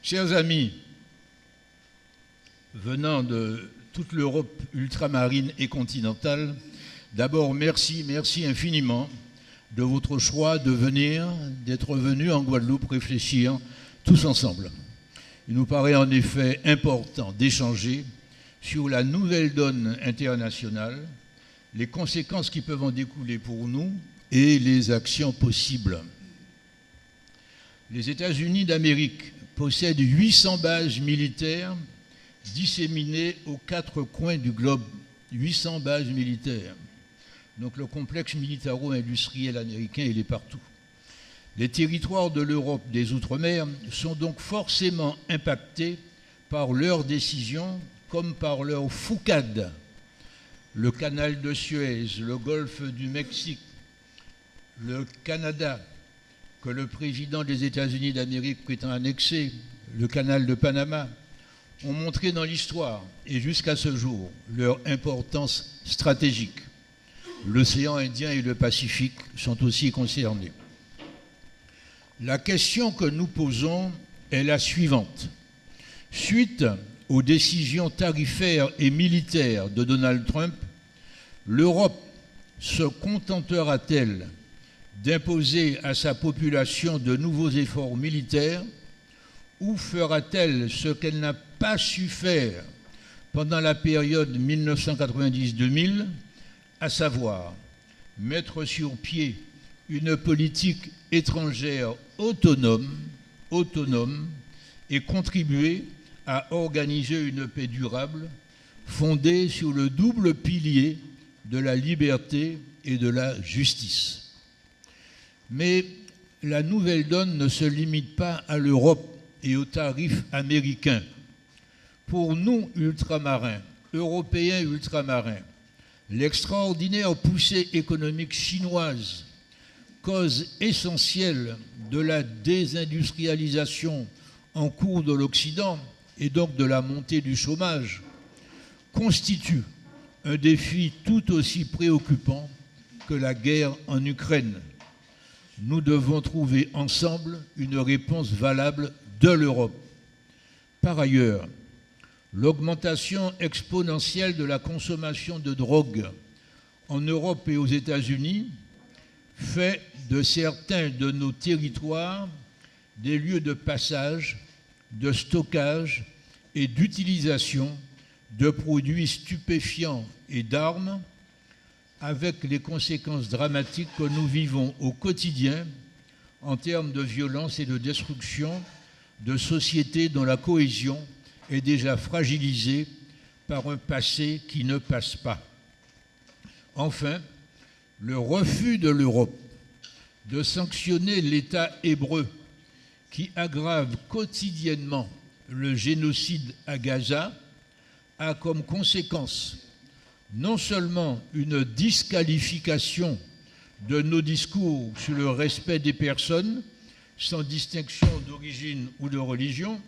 Chers amis, venant de toute l'Europe ultramarine et continentale, d'abord merci infiniment de votre choix de venir, d'être venus en Guadeloupe réfléchir tous ensemble. Il nous paraît en effet important d'échanger sur la nouvelle donne internationale, les conséquences qui peuvent en découler pour nous et les actions possibles. Les États-Unis d'Amérique possèdent 800 bases militaires disséminées aux 4 coins du globe. 800 bases militaires. Donc le complexe militaro-industriel américain, il est partout. Les territoires de l'Europe des Outre-mer sont donc forcément impactés par leurs décisions comme par leurs foucades. Le canal de Suez, le golfe du Mexique, le Canada, que le président des États-Unis d'Amérique prétend annexer, le canal de Panama, ont montré dans l'histoire et jusqu'à ce jour leur importance stratégique. L'océan Indien et le Pacifique sont aussi concernés. La question que nous posons est la suivante. Suite aux décisions tarifaires et militaires de Donald Trump, l'Europe se contentera-t-elle d'imposer à sa population de nouveaux efforts militaires ou fera-t-elle ce qu'elle n'a pas su faire pendant la période 1990-2000, à savoir mettre sur pied une politique étrangère autonome et contribuer à organiser une paix durable fondée sur le double pilier de la liberté et de la justice. Mais la nouvelle donne ne se limite pas à l'Europe et aux tarifs américains. Pour nous, ultramarins, Européens ultramarins, l'extraordinaire poussée économique chinoise, cause essentielle de la désindustrialisation en cours de l'Occident et donc de la montée du chômage, constitue un défi tout aussi préoccupant que la guerre en Ukraine. Nous devons trouver ensemble une réponse valable de l'Europe. Par ailleurs, l'augmentation exponentielle de la consommation de drogue en Europe et aux États-Unis fait de certains de nos territoires des lieux de passage, de stockage et d'utilisation de produits stupéfiants et d'armes, avec les conséquences dramatiques que nous vivons au quotidien en termes de violence et de destruction de sociétés dont la cohésion est déjà fragilisée par un passé qui ne passe pas. Enfin, le refus de l'Europe de sanctionner l'État hébreu qui aggrave quotidiennement le génocide à Gaza a comme conséquence non seulement une disqualification de nos discours sur le respect des personnes, sans distinction d'origine ou de religion,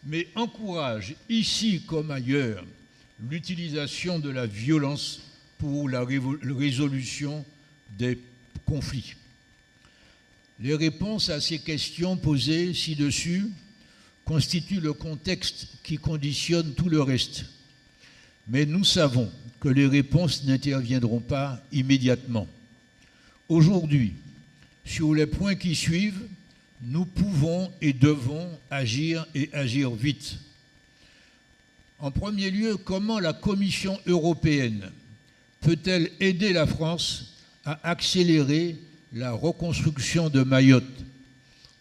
mais encourage, ici comme ailleurs, l'utilisation de la violence pour la résolution des conflits. Les réponses à ces questions posées ci-dessus constituent le contexte qui conditionne tout le reste. Mais nous savons que les réponses n'interviendront pas immédiatement. Aujourd'hui, sur les points qui suivent, nous pouvons et devons agir et agir vite. En premier lieu, comment la Commission européenne peut-elle aider la France à accélérer la reconstruction de Mayotte?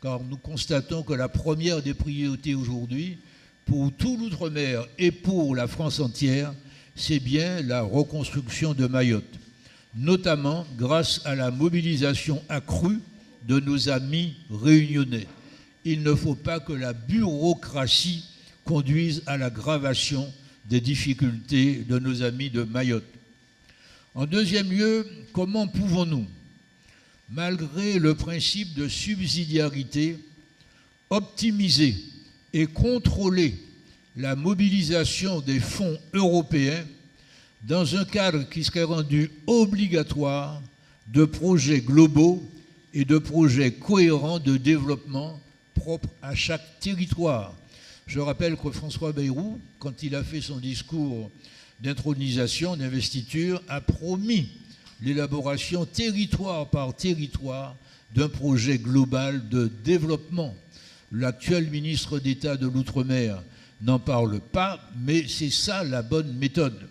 Car nous constatons que la première des priorités aujourd'hui, pour tout l'outre-mer et pour la France entière, c'est bien la reconstruction de Mayotte, notamment grâce à la mobilisation accrue de nos amis réunionnais. Il ne faut pas que la bureaucratie conduise à l'aggravation des difficultés de nos amis de Mayotte. En deuxième lieu, comment pouvons-nous, malgré le principe de subsidiarité, optimiser et contrôler la mobilisation des fonds européens dans un cadre qui serait rendu obligatoire de projets globaux et de projets cohérents de développement propre à chaque territoire. Je rappelle que François Bayrou, quand il a fait son discours d'intronisation, d'investiture, a promis l'élaboration territoire par territoire d'un projet global de développement. L'actuel ministre d'État de l'Outre-mer n'en parle pas, mais c'est ça la bonne méthode.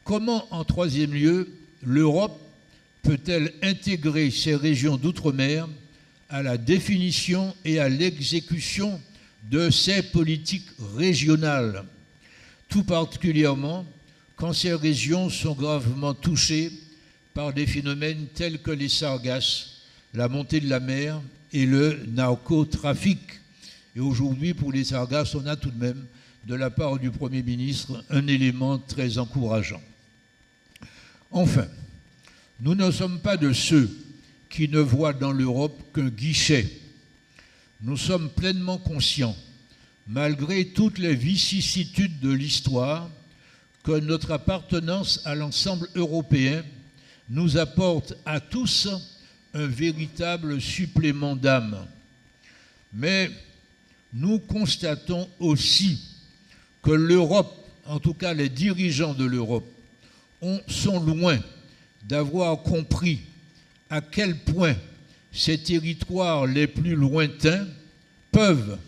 Comment, en troisième lieu, l'Europe peut-elle intégrer ces régions d'outre-mer à la définition et à l'exécution de ces politiques régionales, tout particulièrement quand ces régions sont gravement touchées par des phénomènes tels que les sargasses, la montée de la mer et le narcotrafic. Et aujourd'hui, pour les sargasses, on a tout de même, de la part du Premier ministre, un élément très encourageant. Enfin, nous ne sommes pas de ceux qui ne voient dans l'Europe qu'un guichet. Nous sommes pleinement conscients, malgré toutes les vicissitudes de l'histoire, que notre appartenance à l'ensemble européen nous apporte à tous un véritable supplément d'âme. Mais nous constatons aussi que l'Europe, en tout cas les dirigeants de l'Europe, sont loin d'avoir compris à quel point ces territoires les plus lointains peuvent,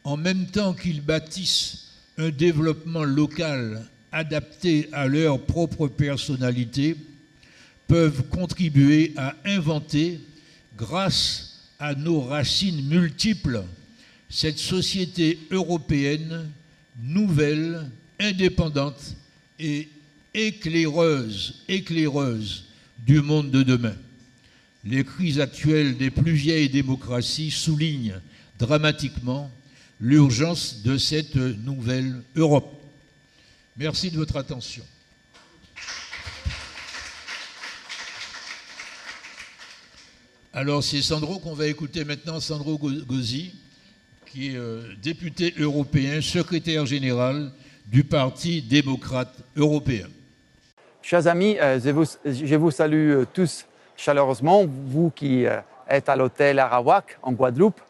en même temps qu'ils bâtissent un développement local adapté à leur propre personnalité, peuvent contribuer à inventer, grâce à nos racines multiples, cette société européenne nouvelle, indépendante et éclaireuse du monde de demain. Les crises actuelles des plus vieilles démocraties soulignent dramatiquement l'urgence de cette nouvelle Europe. Merci de votre attention. Alors c'est Sandro qu'on va écouter maintenant, Sandro Gozi, qui est député européen, secrétaire général du Parti démocrate européen. Chers amis, je vous salue tous chaleureusement, vous qui êtes à l'hôtel Arawak en Guadeloupe,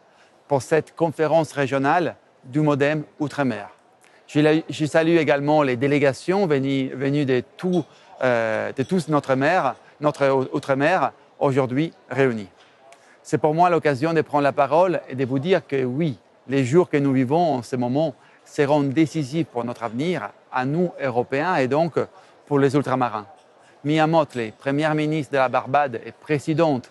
pour cette conférence régionale du MODEM Outre-mer. Je salue également les délégations venues de tous notre Outre-mer, aujourd'hui réunis. C'est pour moi l'occasion de prendre la parole et de vous dire que oui, les jours que nous vivons en ce moment seront décisifs pour notre avenir, à nous Européens et donc pour les ultramarins. Mia Mottley, première ministre de la Barbade et présidente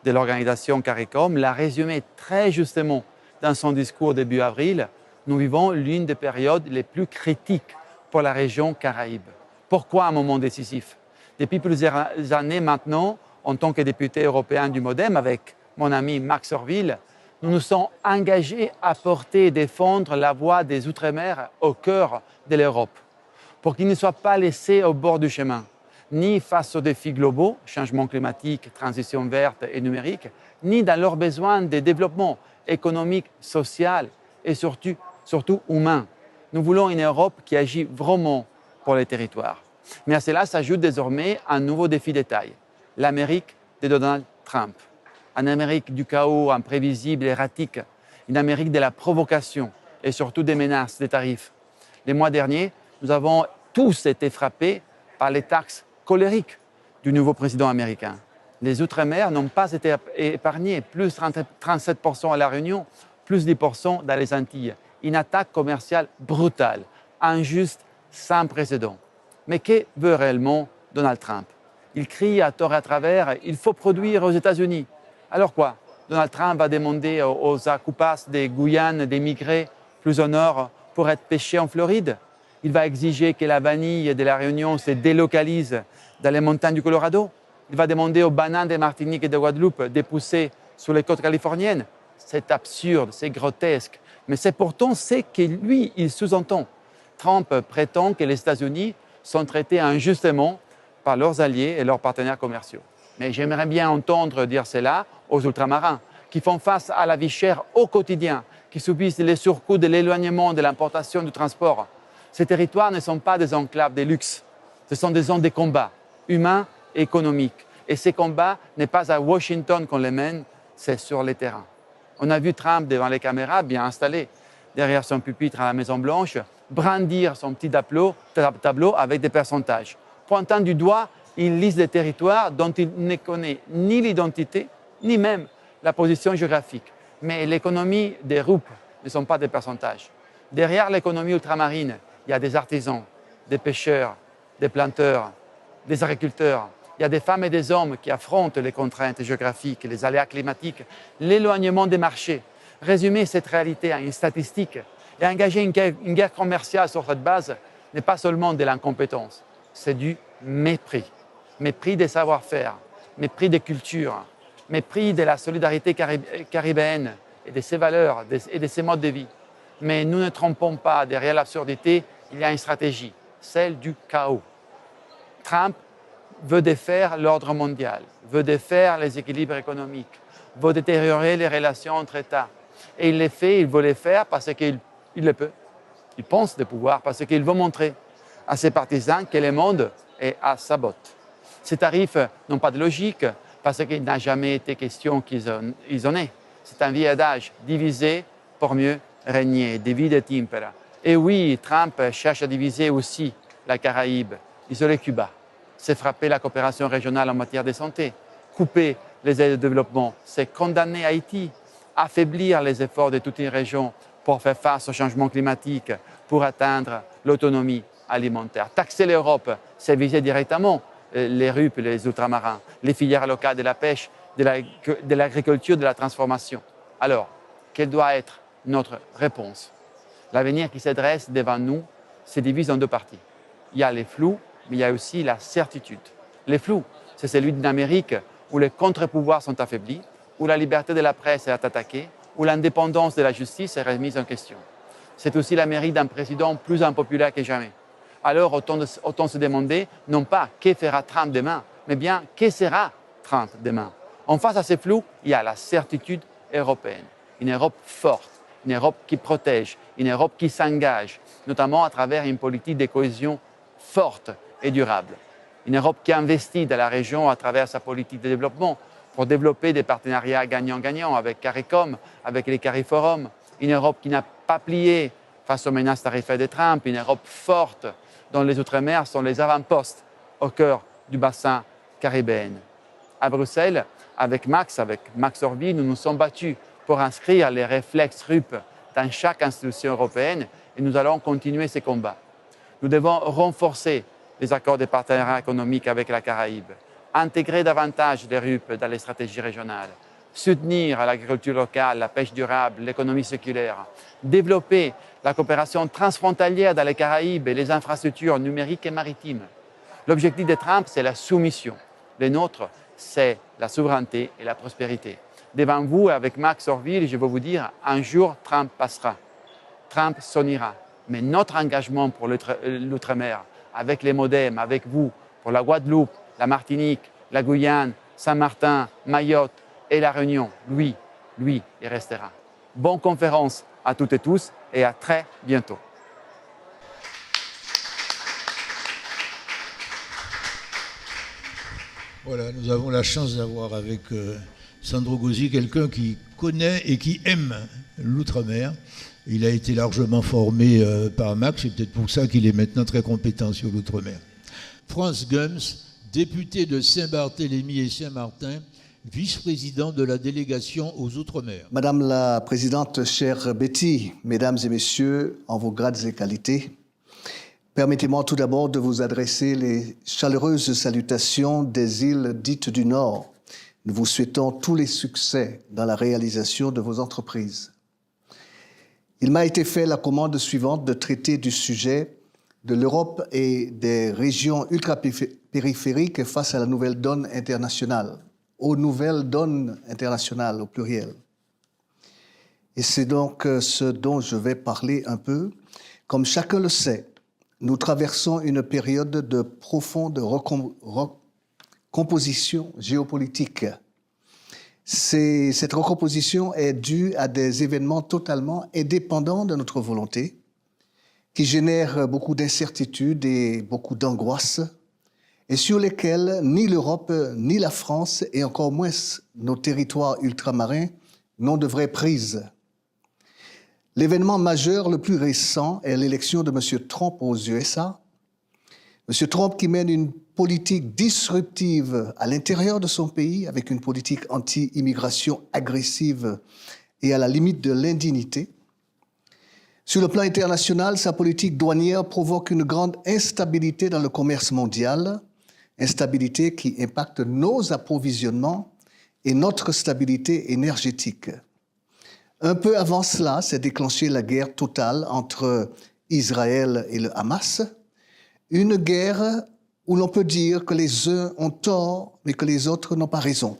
de l'organisation CARICOM, l'a résumé très justement dans son discours début avril. Nous vivons l'une des périodes les plus critiques pour la région Caraïbe. Pourquoi un moment décisif? Depuis plusieurs années maintenant, en tant que député européen du MODEM, avec mon ami Max Orville, nous nous sommes engagés à porter et défendre la voix des Outre-mer au cœur de l'Europe, pour qu'ils ne soient pas laissés au bord du chemin, ni face aux défis globaux, changement climatique, transition verte et numérique, ni dans leurs besoins de développement économique, social et surtout humain. Nous voulons une Europe qui agit vraiment pour les territoires. Mais à cela s'ajoute désormais un nouveau défi de taille, l'Amérique de Donald Trump. Une Amérique du chaos imprévisible et erratique, une Amérique de la provocation et surtout des menaces, des tarifs. Les mois derniers, nous avons tous été frappés par les taxes colériques du nouveau président américain. Les Outre-mer n'ont pas été épargnés, plus 37% à La Réunion, plus 10% dans les Antilles. Une attaque commerciale brutale, injuste, sans précédent. Mais que veut réellement Donald Trump? Il crie à tort et à travers, il faut produire aux États-Unis. Alors quoi? Donald Trump va demander aux Akupas des Guyanes d'émigrer plus au nord pour être pêchés en Floride? Il va exiger que la vanille de La Réunion se délocalise dans les montagnes du Colorado? Il va demander aux bananes de Martinique et de Guadeloupe de pousser sur les côtes californiennes? C'est absurde, c'est grotesque, mais c'est pourtant ce que lui, il sous-entend. Trump prétend que les États-Unis sont traités injustement par leurs alliés et leurs partenaires commerciaux. Mais j'aimerais bien entendre dire cela aux ultramarins qui font face à la vie chère au quotidien, qui subissent les surcoûts de l'éloignement, de l'importation, du transport. Ces territoires ne sont pas des enclaves de luxe, ce sont des zones de combat humains et économiques. Et ces combats n'est pas à Washington qu'on les mène, c'est sur les terrains. On a vu Trump devant les caméras, bien installé, derrière son pupitre à la Maison-Blanche, brandir son petit tableau avec des pourcentages. Pointant du doigt, il liste des territoires dont il ne connaît ni l'identité, ni même la position géographique. Mais l'économie des RUP ne sont pas des pourcentages. Derrière l'économie ultramarine, il y a des artisans, des pêcheurs, des planteurs, des agriculteurs. Il y a des femmes et des hommes qui affrontent les contraintes géographiques, les aléas climatiques, l'éloignement des marchés. Résumer cette réalité à une statistique et engager une guerre commerciale sur cette base n'est pas seulement de l'incompétence, c'est du mépris. Mépris des savoir-faire, mépris des cultures, mépris de la solidarité caribéenne et de ses valeurs et de ses modes de vie. Mais nous ne trompons pas, derrière l'absurdité, il y a une stratégie, celle du chaos. Trump veut défaire l'ordre mondial, veut défaire les équilibres économiques, veut détériorer les relations entre États. Et il veut les faire parce qu'il le peut. Il pense de pouvoir parce qu'il veut montrer à ses partisans que le monde est à sa botte. Ces tarifs n'ont pas de logique parce qu'il n'a jamais été question qu'ils en aient. C'est un vieil adage, diviser pour mieux régner, divide et impera. Et oui, Trump cherche à diviser aussi la Caraïbe, isoler Cuba. C'est frapper la coopération régionale en matière de santé, couper les aides de développement, c'est condamner Haïti, affaiblir les efforts de toute une région pour faire face au changement climatique, pour atteindre l'autonomie alimentaire. Taxer l'Europe, c'est viser directement les RUP, les ultramarins, les filières locales de la pêche, de l'agriculture, de la transformation. Alors, quelle doit être notre réponse? L'avenir qui se dresse devant nous se divise en deux parties. Il y a les flous, mais il y a aussi la certitude. Les flous, c'est celui d'une Amérique où les contre-pouvoirs sont affaiblis, où la liberté de la presse est attaquée, où l'indépendance de la justice est remise en question. C'est aussi l'Amérique d'un président plus impopulaire que jamais. Alors autant se demander, non pas que fera Trump demain, mais bien que sera Trump demain. En face à ces flous, il y a la certitude européenne. Une Europe forte, une Europe qui protège, une Europe qui s'engage, notamment à travers une politique de cohésion forte et durable. Une Europe qui investit dans la région à travers sa politique de développement pour développer des partenariats gagnant-gagnant avec CARICOM, avec les CARIFORUM. Une Europe qui n'a pas plié face aux menaces tarifaires de Trump. Une Europe forte dont les Outre-mer sont les avant-postes au cœur du bassin caribéen. À Bruxelles, avec Max Orville, nous nous sommes battus pour inscrire les réflexes RUP dans chaque institution européenne et nous allons continuer ces combats. Nous devons renforcer les accords de partenariat économique avec la Caraïbe, intégrer davantage les RUP dans les stratégies régionales, soutenir l'agriculture locale, la pêche durable, l'économie circulaire, développer la coopération transfrontalière dans les Caraïbes et les infrastructures numériques et maritimes. L'objectif de Trump, c'est la soumission. Le nôtre, c'est la souveraineté et la prospérité. Devant vous, avec Max Orville, je veux vous dire, un jour, Trump passera. Trump s'en ira. Mais notre engagement pour l'outre-mer, avec les MODEM, avec vous, pour la Guadeloupe, la Martinique, la Guyane, Saint-Martin, Mayotte et la Réunion, lui, il restera. Bonne conférence à toutes et tous et à très bientôt. Voilà, nous avons la chance d'avoir avec Sandro Gozzi quelqu'un qui connaît et qui aime l'outre-mer. Il a été largement formé par Max, c'est peut-être pour ça qu'il est maintenant très compétent sur l'outre-mer. Franz Gums, député de Saint-Barthélemy et Saint-Martin, vice-président de la délégation aux Outre-mer. Madame la Présidente, chère Betty, Mesdames et Messieurs, en vos grades et qualités, permettez-moi tout d'abord de vous adresser les chaleureuses salutations des îles dites du Nord. Nous vous souhaitons tous les succès dans la réalisation de vos entreprises. Il m'a été fait la commande suivante de traiter du sujet de l'Europe et des régions ultra-périphériques face à la nouvelle donne internationale, aux nouvelles donnes internationales au pluriel. Et c'est donc ce dont je vais parler un peu. Comme chacun le sait, nous traversons une période de profonde recomposition géopolitique. Cette recomposition est due à des événements totalement indépendants de notre volonté, qui génèrent beaucoup d'incertitudes et beaucoup d'angoisses, et sur lesquels ni l'Europe, ni la France, et encore moins nos territoires ultramarins, non de vraies prises. L'événement majeur le plus récent est l'élection de M. Trump aux USA. M. Trump qui mène une politique disruptive à l'intérieur de son pays, avec une politique anti-immigration agressive et à la limite de l'indignité. Sur le plan international, sa politique douanière provoque une grande instabilité dans le commerce mondial, instabilité qui impacte nos approvisionnements et notre stabilité énergétique. Un peu avant cela, s'est déclenchée la guerre totale entre Israël et le Hamas, une guerre où l'on peut dire que les uns ont tort, mais que les autres n'ont pas raison.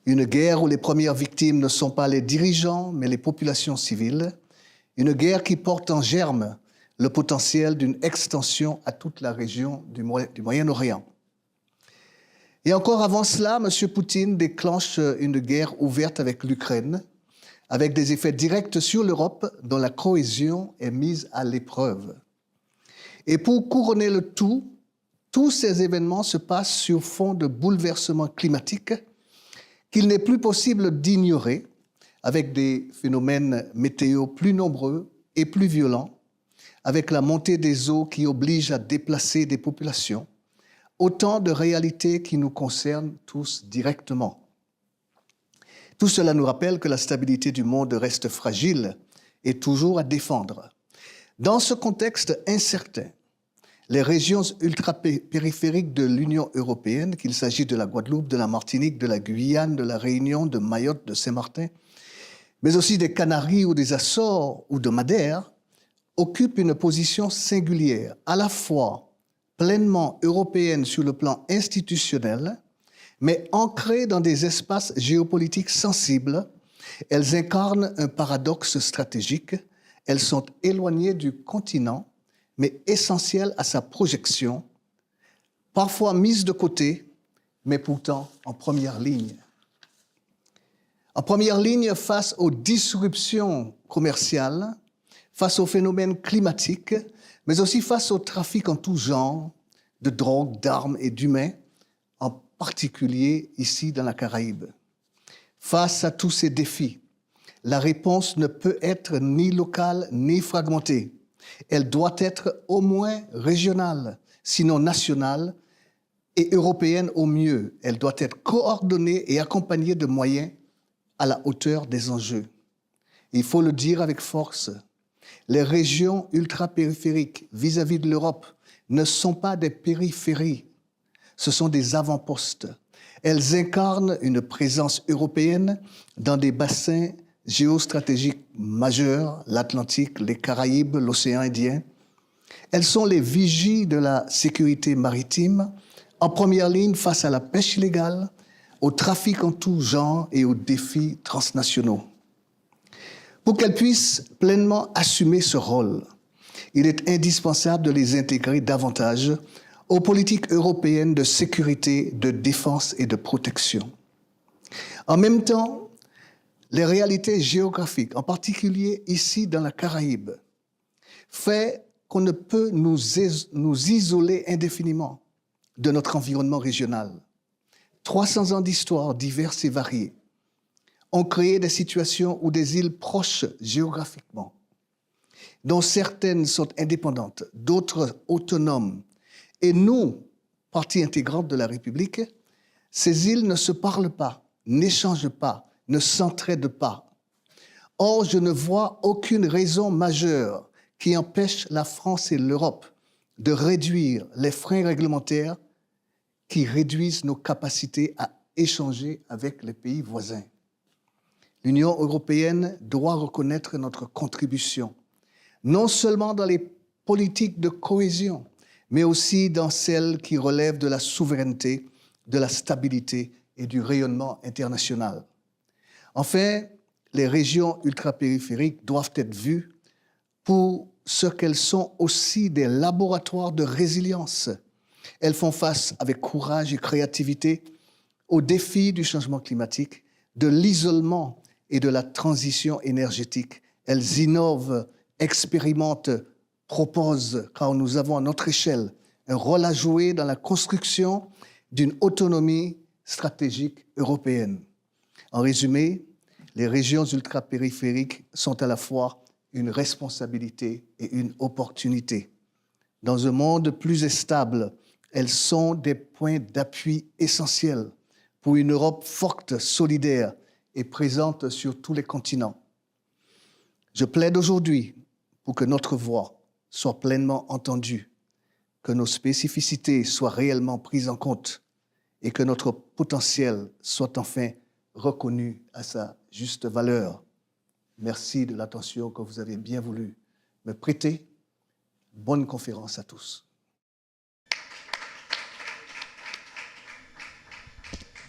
Une guerre où les premières victimes ne sont pas les dirigeants, mais les populations civiles. Une guerre qui porte en germe le potentiel d'une extension à toute la région du Moyen-Orient. Et encore avant cela, M. Poutine déclenche une guerre ouverte avec l'Ukraine, avec des effets directs sur l'Europe dont la cohésion est mise à l'épreuve. Et pour couronner le tout, tous ces événements se passent sur fond de bouleversements climatiques qu'il n'est plus possible d'ignorer, avec des phénomènes météo plus nombreux et plus violents, avec la montée des eaux qui oblige à déplacer des populations, autant de réalités qui nous concernent tous directement. Tout cela nous rappelle que la stabilité du monde reste fragile et toujours à défendre. Dans ce contexte incertain, les régions ultra-périphériques de l'Union européenne, qu'il s'agisse de la Guadeloupe, de la Martinique, de la Guyane, de la Réunion, de Mayotte, de Saint-Martin, mais aussi des Canaries ou des Açores ou de Madère, occupent une position singulière, à la fois pleinement européenne sur le plan institutionnel, mais ancrées dans des espaces géopolitiques sensibles. Elles incarnent un paradoxe stratégique. Elles sont éloignées du continent, mais essentielles à sa projection, parfois mises de côté, mais pourtant en première ligne. En première ligne face aux disruptions commerciales, face aux phénomènes climatiques, mais aussi face au trafic en tout genre de drogue, d'armes et d'humains, en particulier ici dans la Caraïbe. Face à tous ces défis, la réponse ne peut être ni locale ni fragmentée. Elle doit être au moins régionale, sinon nationale, et européenne au mieux. Elle doit être coordonnée et accompagnée de moyens à la hauteur des enjeux. Il faut le dire avec force, les régions ultra-périphériques vis-à-vis de l'Europe ne sont pas des périphéries, ce sont des avant-postes. Elles incarnent une présence européenne dans des bassins géostratégiques majeurs, l'Atlantique, les Caraïbes, l'océan Indien. Elles sont les vigies de la sécurité maritime, en première ligne face à la pêche illégale, au trafic en tout genre et aux défis transnationaux. Pour qu'elles puissent pleinement assumer ce rôle, il est indispensable de les intégrer davantage aux politiques européennes de sécurité, de défense et de protection. En même temps, les réalités géographiques, en particulier ici dans la Caraïbe, fait qu'on ne peut nous isoler indéfiniment de notre environnement régional. 300 ans d'histoire diverses et variées ont créé des situations où des îles proches géographiquement, dont certaines sont indépendantes, d'autres autonomes, et nous, partie intégrante de la République, ces îles ne se parlent pas, n'échangent pas, ne s'entraident pas. Or, je ne vois aucune raison majeure qui empêche la France et l'Europe de réduire les freins réglementaires qui réduisent nos capacités à échanger avec les pays voisins. L'Union européenne doit reconnaître notre contribution, non seulement dans les politiques de cohésion, mais aussi dans celles qui relèvent de la souveraineté, de la stabilité et du rayonnement international. Enfin, les régions ultrapériphériques doivent être vues pour ce qu'elles sont aussi des laboratoires de résilience. Elles font face avec courage et créativité aux défis du changement climatique, de l'isolement et de la transition énergétique. Elles innovent, expérimentent, proposent, car nous avons à notre échelle un rôle à jouer dans la construction d'une autonomie stratégique européenne. En résumé, les régions ultrapériphériques sont à la fois une responsabilité et une opportunité. Dans un monde plus stable, elles sont des points d'appui essentiels pour une Europe forte, solidaire et présente sur tous les continents. Je plaide aujourd'hui pour que notre voix soit pleinement entendue, que nos spécificités soient réellement prises en compte et que notre potentiel soit enfin reconnu à sa juste valeur. Merci de l'attention que vous avez bien voulu me prêter. Bonne conférence à tous.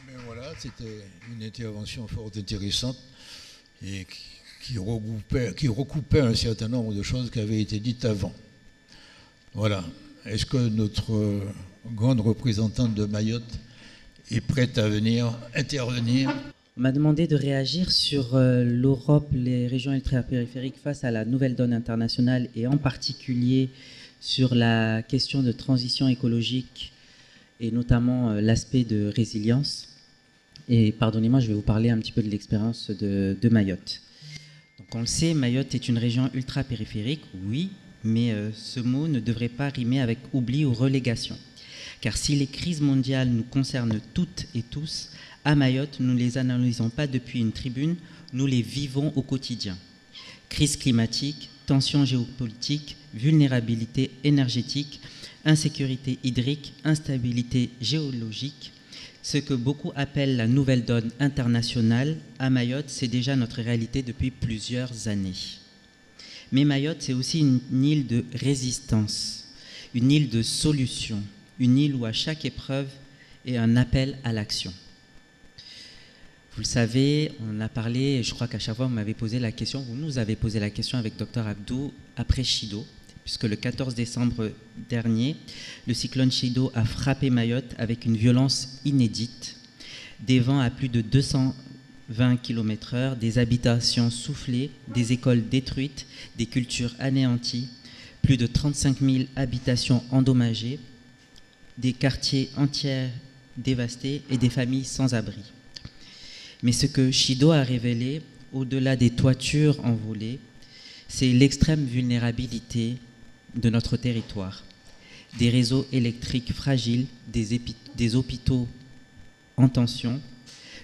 Mais voilà, c'était une intervention fort intéressante et qui recoupait un certain nombre de choses qui avaient été dites avant. Voilà. Est-ce que notre grande représentante de Mayotte est prête à venir intervenir? On m'a demandé de réagir sur l'Europe, les régions ultrapériphériques face à la nouvelle donne internationale et en particulier sur la question de transition écologique et notamment l'aspect de résilience. Et pardonnez-moi, je vais vous parler un petit peu de l'expérience de Mayotte. Donc on le sait, Mayotte est une région ultrapériphérique, oui, mais ce mot ne devrait pas rimer avec oubli ou relégation. Car si les crises mondiales nous concernent toutes et tous, à Mayotte, nous ne les analysons pas depuis une tribune, nous les vivons au quotidien. Crise climatique, tensions géopolitiques, vulnérabilité énergétique, insécurité hydrique, instabilité géologique, ce que beaucoup appellent la nouvelle donne internationale, à Mayotte, c'est déjà notre réalité depuis plusieurs années. Mais Mayotte, c'est aussi une île de résistance, une île de solution, une île où à chaque épreuve est un appel à l'action. Vous le savez, on a parlé, et je crois qu'à chaque fois vous m'avez posé la question, vous nous avez posé la question avec Dr Abdou après Chido, puisque le 14 décembre dernier, le cyclone Chido a frappé Mayotte avec une violence inédite, des vents à plus de 220 km/h, des habitations soufflées, des écoles détruites, des cultures anéanties, plus de 35 000 habitations endommagées, des quartiers entiers dévastés et des familles sans abri. Mais ce que Chido a révélé, au-delà des toitures envolées, c'est l'extrême vulnérabilité de notre territoire. Des réseaux électriques fragiles, des hôpitaux en tension,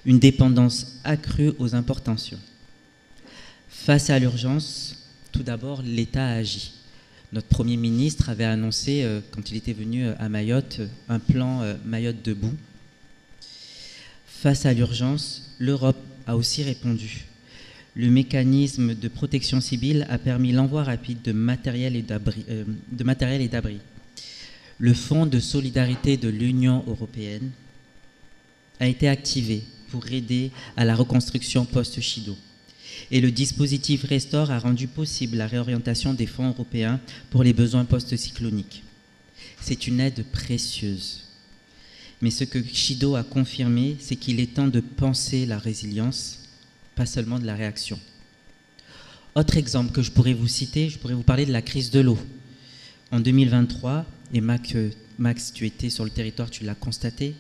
une dépendance accrue aux importations. Face à l'urgence, tout d'abord, l'État a agi. Notre Premier ministre avait annoncé, quand il était venu à Mayotte, un plan Mayotte debout. Face à l'urgence, l'Europe a aussi répondu. Le mécanisme de protection civile a permis l'envoi rapide de matériel et d'abris. Le Fonds de solidarité de l'Union européenne a été activé pour aider à la reconstruction post-Chido. Et le dispositif Restore a rendu possible la réorientation des fonds européens pour les besoins post-cycloniques. C'est une aide précieuse. Mais ce que Chido a confirmé, c'est qu'il est temps de penser la résilience, pas seulement de la réaction. Autre exemple que je pourrais vous citer, je pourrais vous parler de la crise de l'eau. En 2023, et Max, tu étais sur le territoire, tu l'as constaté,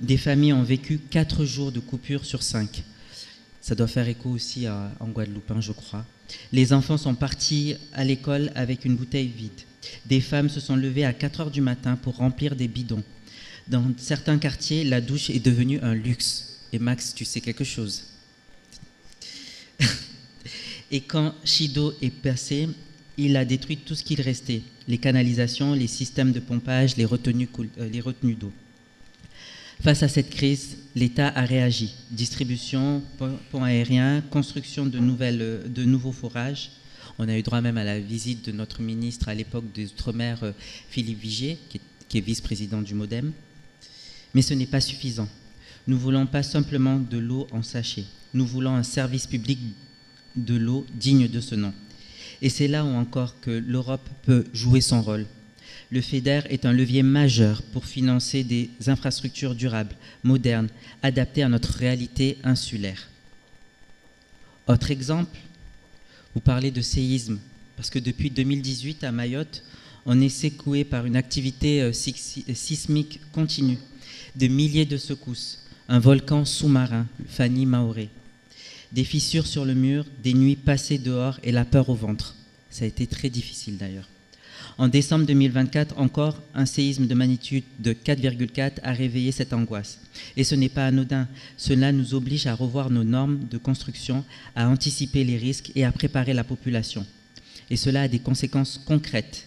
des familles ont vécu 4 jours de coupure sur 5. Ça doit faire écho aussi en Guadeloupe, je crois. Les enfants sont partis à l'école avec une bouteille vide. Des femmes se sont levées à 4 heures du matin pour remplir des bidons. Dans certains quartiers, la douche est devenue un luxe. Et Max, tu sais quelque chose. Et quand Chido est passé, il a détruit tout ce qu'il restait. Les canalisations, les systèmes de pompage, les retenues d'eau. Face à cette crise, l'État a réagi. Distribution, ponts aériens, construction de nouveaux forages. On a eu droit même à la visite de notre ministre à l'époque des Outre-mer, Philippe Vigier, qui est vice-président du MODEM. Mais ce n'est pas suffisant. Nous ne voulons pas simplement de l'eau en sachet. Nous voulons un service public de l'eau digne de ce nom. Et c'est là où encore que l'Europe peut jouer son rôle. Le FEDER est un levier majeur pour financer des infrastructures durables, modernes, adaptées à notre réalité insulaire. Autre exemple, vous parlez de séisme, parce que depuis 2018 à Mayotte, on est secoué par une activité sismique continue, de milliers de secousses, un volcan sous-marin, Fani Maoré, Des fissures sur le mur, des nuits passées dehors et la peur au ventre. Ça a été très difficile d'ailleurs. En décembre 2024, encore, un séisme de magnitude de 4,4 a réveillé cette angoisse. Et ce n'est pas anodin. Cela nous oblige à revoir nos normes de construction, à anticiper les risques et à préparer la population. Et cela a des conséquences concrètes.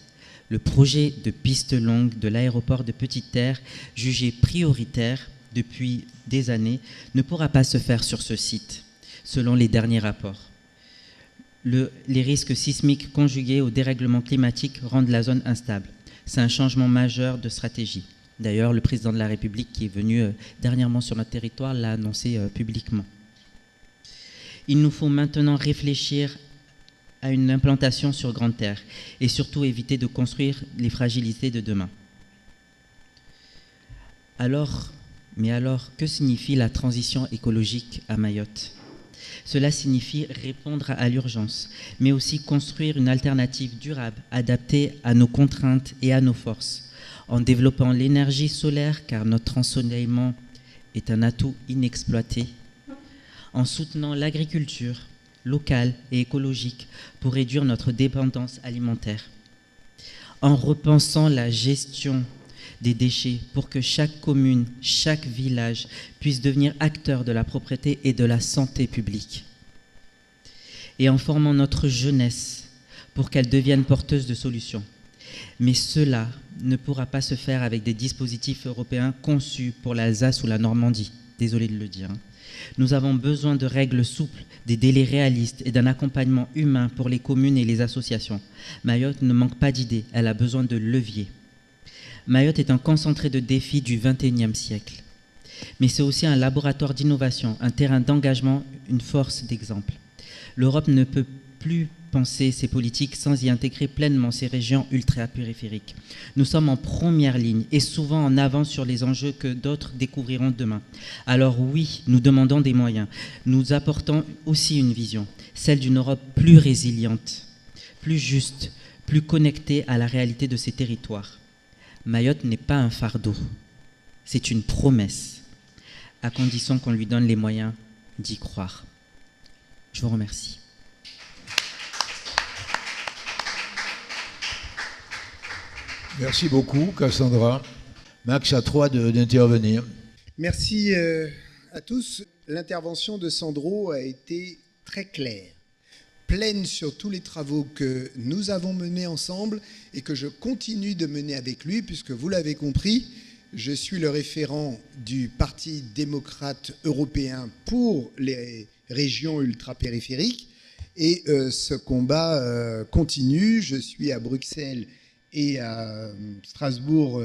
Le projet de piste longue de l'aéroport de Petite-Terre, jugé prioritaire depuis des années, ne pourra pas se faire sur ce site, selon les derniers rapports. Les risques sismiques conjugués au dérèglement climatique rendent la zone instable. C'est un changement majeur de stratégie. D'ailleurs, le président de la République qui est venu dernièrement sur notre territoire l'a annoncé publiquement. Il nous faut maintenant réfléchir à une implantation sur grande terre et surtout éviter de construire les fragilités de demain. Mais alors, que signifie la transition écologique à Mayotte ? Cela signifie répondre à l'urgence, mais aussi construire une alternative durable, adaptée à nos contraintes et à nos forces, en développant l'énergie solaire, car notre ensoleillement est un atout inexploité, en soutenant l'agriculture locale et écologique pour réduire notre dépendance alimentaire, en repensant la gestion des déchets pour que chaque commune, chaque village puisse devenir acteur de la propreté et de la santé publique. Et en formant notre jeunesse pour qu'elle devienne porteuse de solutions. Mais cela ne pourra pas se faire avec des dispositifs européens conçus pour l'Alsace ou la Normandie. Désolé de le dire. Nous avons besoin de règles souples, des délais réalistes et d'un accompagnement humain pour les communes et les associations. Mayotte ne manque pas d'idées, elle a besoin de leviers. Mayotte est un concentré de défis du XXIe siècle. Mais c'est aussi un laboratoire d'innovation, un terrain d'engagement, une force d'exemple. L'Europe ne peut plus penser ses politiques sans y intégrer pleinement ces régions ultra-périphériques. Nous sommes en première ligne et souvent en avance sur les enjeux que d'autres découvriront demain. Alors oui, nous demandons des moyens. Nous apportons aussi une vision, celle d'une Europe plus résiliente, plus juste, plus connectée à la réalité de ces territoires. Mayotte n'est pas un fardeau, c'est une promesse, à condition qu'on lui donne les moyens d'y croire. Je vous remercie. Merci beaucoup, Cassandra. Max, à toi d'intervenir. Merci à tous. L'intervention de Sandro a été très claire, pleine sur tous les travaux que nous avons menés ensemble et que je continue de mener avec lui, puisque vous l'avez compris, je suis le référent du Parti démocrate européen pour les régions ultrapériphériques et ce combat continue. Je suis à Bruxelles et à Strasbourg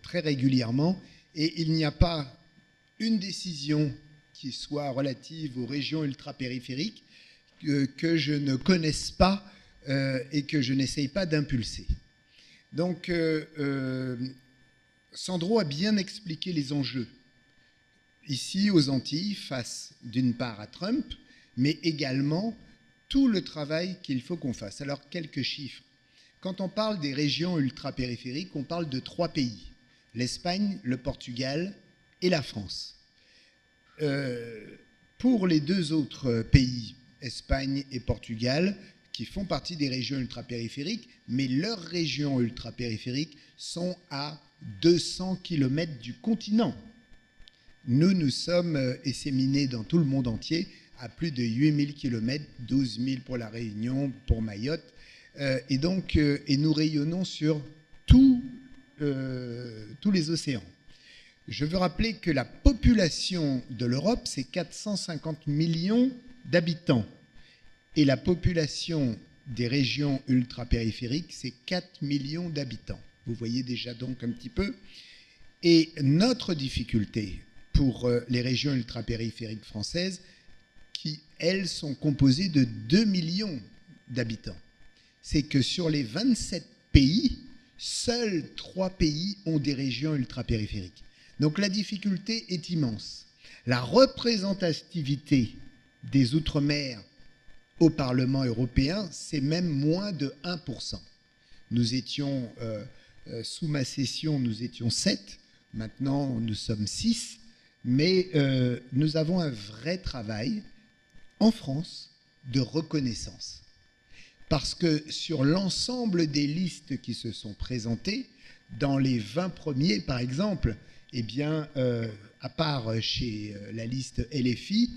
très régulièrement et il n'y a pas une décision qui soit relative aux régions ultrapériphériques que je ne connaisse pas et que je n'essaye pas d'impulser. Donc, Sandro a bien expliqué les enjeux. Ici, aux Antilles, face d'une part à Trump, mais également tout le travail qu'il faut qu'on fasse. Alors, quelques chiffres. Quand on parle des régions ultrapériphériques, on parle de 3 pays. L'Espagne, le Portugal et la France. Pour les 2 autres pays, Espagne et Portugal, qui font partie des régions ultrapériphériques, mais leurs régions ultrapériphériques sont à 200 km du continent. Nous sommes disséminés dans tout le monde entier à plus de 8000 km, 12 000 pour la Réunion, pour Mayotte, et nous rayonnons sur tous les océans. Je veux rappeler que la population de l'Europe, c'est 450 millions d'habitants. Et la population des régions ultrapériphériques, c'est 4 millions d'habitants. Vous voyez déjà donc un petit peu. Et notre difficulté pour les régions ultrapériphériques françaises, qui, elles, sont composées de 2 millions d'habitants, c'est que sur les 27 pays, seuls 3 pays ont des régions ultrapériphériques. Donc la difficulté est immense. La représentativité des Outre-mer au Parlement européen, c'est même moins de 1%. Nous étions, sous ma session, nous étions 7, maintenant nous sommes 6, mais nous avons un vrai travail en France, de reconnaissance. Parce que sur l'ensemble des listes qui se sont présentées, dans les 20 premiers, par exemple, eh bien, à part chez la liste LFI,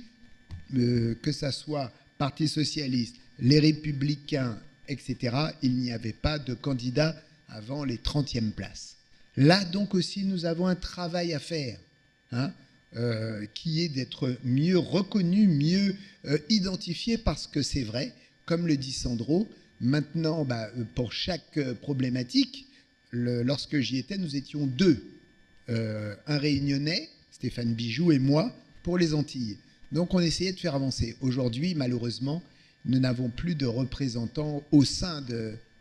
que ça soit Parti socialiste, les Républicains, etc., il n'y avait pas de candidat avant les 30e places. Là, donc aussi, nous avons un travail à faire, hein, qui est d'être mieux reconnu, mieux identifié, parce que c'est vrai, comme le dit Sandro, maintenant, pour chaque problématique, lorsque j'y étais, nous étions deux. Un Réunionnais, Stéphane Bijoux, et moi, pour les Antilles. Donc on essayait de faire avancer. Aujourd'hui, malheureusement, nous n'avons plus de représentants au sein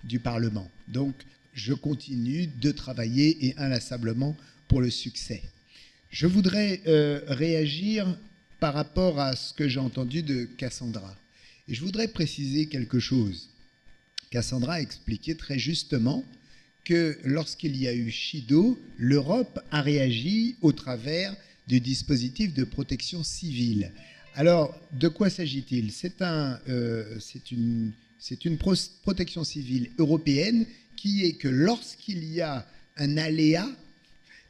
du Parlement. Donc je continue de travailler et inlassablement pour le succès. Je voudrais réagir par rapport à ce que j'ai entendu de Cassandra. Et je voudrais préciser quelque chose. Cassandra a expliqué très justement que lorsqu'il y a eu Chido, l'Europe a réagi au travers du dispositif de protection civile. Alors, de quoi s'agit-il ? C'est une protection civile européenne qui est que lorsqu'il y a un aléa,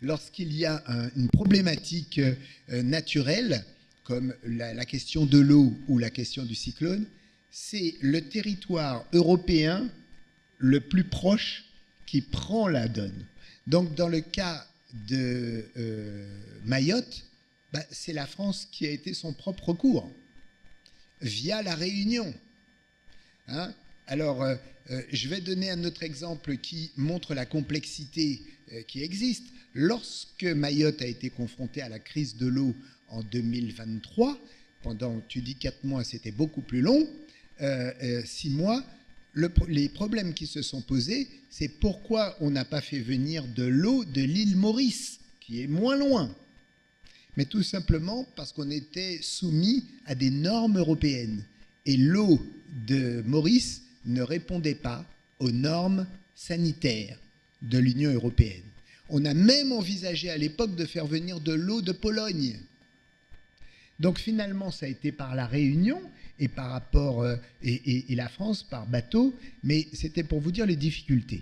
lorsqu'il y a une problématique naturelle, comme la question de l'eau ou la question du cyclone, c'est le territoire européen le plus proche qui prend la donne. Donc, dans le cas de Mayotte, c'est la France qui a été son propre recours, via la Réunion. Hein ? Alors, je vais donner un autre exemple qui montre la complexité qui existe. Lorsque Mayotte a été confrontée à la crise de l'eau en 2023, pendant, tu dis 4 mois, c'était beaucoup plus long, 6 mois, les problèmes qui se sont posés, c'est pourquoi on n'a pas fait venir de l'eau de l'île Maurice, qui est moins loin. Mais tout simplement parce qu'on était soumis à des normes européennes. Et l'eau de Maurice ne répondait pas aux normes sanitaires de l'Union européenne. On a même envisagé à l'époque de faire venir de l'eau de Pologne. Donc finalement, ça a été par la Réunion et par rapport et la France par bateau, mais c'était pour vous dire les difficultés.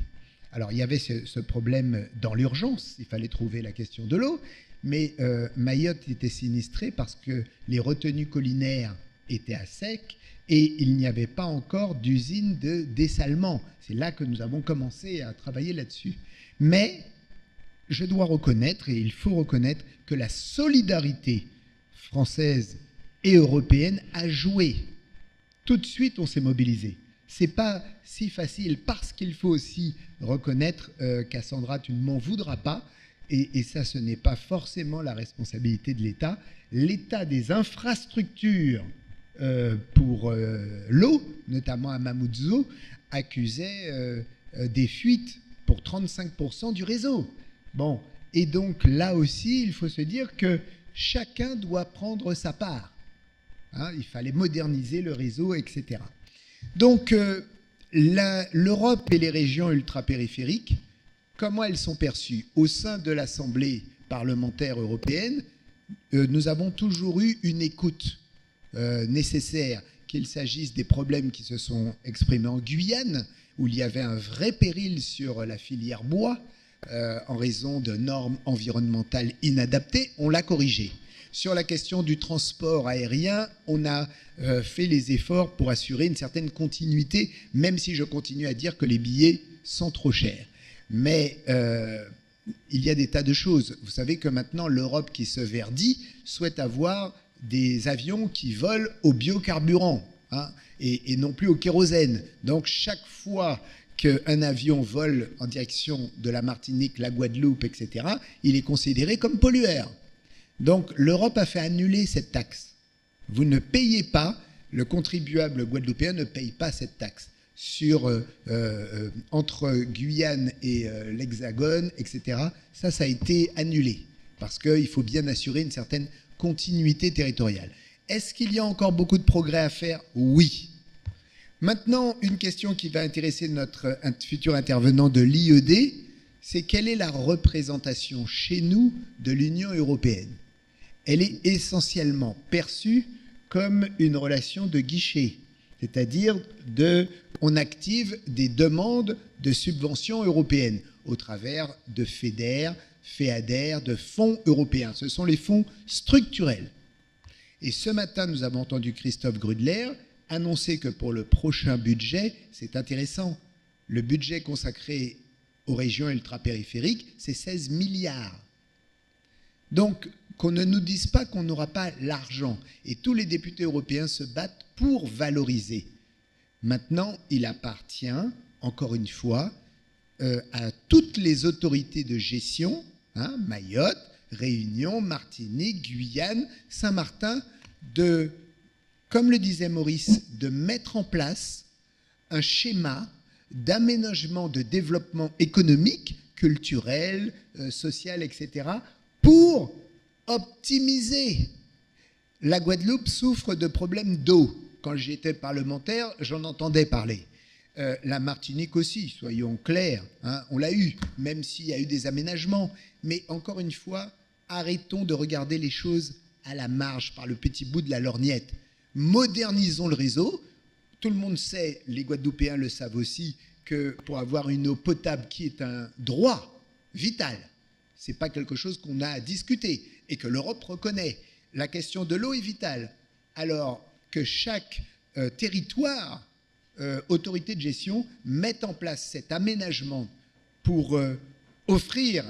Alors il y avait ce problème dans l'urgence, il fallait trouver la question de l'eau, mais Mayotte était sinistrée parce que les retenues collinaires étaient à sec et il n'y avait pas encore d'usine de dessalement. C'est là que nous avons commencé à travailler là-dessus. Mais je dois reconnaître, et il faut reconnaître, que la solidarité française et européenne a joué. Tout de suite, on s'est mobilisé. C'est pas si facile parce qu'il faut aussi reconnaître, Cassandra, tu ne m'en voudras pas, et ça, ce n'est pas forcément la responsabilité de l'État. L'état des infrastructures pour l'eau, notamment à Mamoudzou, accusait des fuites pour 35% du réseau. Bon, et donc là aussi, il faut se dire que chacun doit prendre sa part. Hein, il fallait moderniser le réseau, etc. Donc, l'Europe et les régions ultrapériphériques, comment elles sont perçues ? Au sein de l'Assemblée parlementaire européenne, nous avons toujours eu une écoute nécessaire, qu'il s'agisse des problèmes qui se sont exprimés en Guyane, où il y avait un vrai péril sur la filière bois, en raison de normes environnementales inadaptées, on l'a corrigé. Sur la question du transport aérien, on a fait les efforts pour assurer une certaine continuité, même si je continue à dire que les billets sont trop chers. Mais il y a des tas de choses. Vous savez que maintenant, l'Europe qui se verdit souhaite avoir des avions qui volent au biocarburant, hein, et non plus au kérosène. Donc chaque fois qu'un avion vole en direction de la Martinique, la Guadeloupe, etc., il est considéré comme pollueur. Donc l'Europe a fait annuler cette taxe. Vous ne payez pas, le contribuable guadeloupéen ne paye pas cette taxe entre Guyane et l'Hexagone, etc. Ça a été annulé parce qu'il faut bien assurer une certaine continuité territoriale. Est-ce qu'il y a encore beaucoup de progrès à faire ? Oui. Maintenant, une question qui va intéresser notre futur intervenant de l'IED, c'est quelle est la représentation chez nous de l'Union européenne ? Elle est essentiellement perçue comme une relation de guichet, c'est-à-dire on active des demandes de subventions européennes au travers de FEDER, FEADER, de fonds européens. Ce sont les fonds structurels. Et ce matin, nous avons entendu Christophe Grudler annoncer que pour le prochain budget, c'est intéressant, le budget consacré aux régions ultrapériphériques, c'est 16 milliards. Donc, qu'on ne nous dise pas qu'on n'aura pas l'argent. Et tous les députés européens se battent pour valoriser. Maintenant, il appartient, encore une fois, à toutes les autorités de gestion, Mayotte, Réunion, Martinique, Guyane, Saint-Martin, comme le disait Maurice, de mettre en place un schéma d'aménagement, de développement économique, culturel, social, etc., pour optimiser. La Guadeloupe souffre de problèmes d'eau. Quand j'étais parlementaire, j'en entendais parler. La Martinique aussi, soyons clairs, on l'a eu, même s'il y a eu des aménagements. Mais encore une fois, arrêtons de regarder les choses à la marge, par le petit bout de la lorgnette. Modernisons le réseau. Tout le monde sait, les Guadeloupéens le savent aussi, que pour avoir une eau potable qui est un droit vital, ce n'est pas quelque chose qu'on a à discuter et que l'Europe reconnaît. La question de l'eau est vitale. Alors que chaque territoire, autorité de gestion, mette en place cet aménagement pour offrir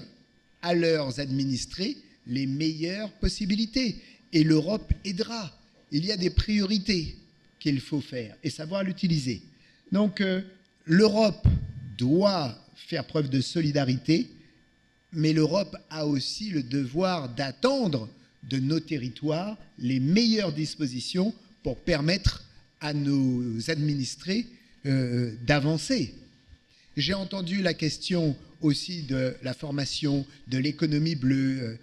à leurs administrés les meilleures possibilités. Et l'Europe aidera. Il y a des priorités qu'il faut faire et savoir l'utiliser. Donc l'Europe doit faire preuve de solidarité, mais l'Europe a aussi le devoir d'attendre de nos territoires les meilleures dispositions pour permettre à nos administrés d'avancer. J'ai entendu la question aussi de la formation, de l'économie bleue.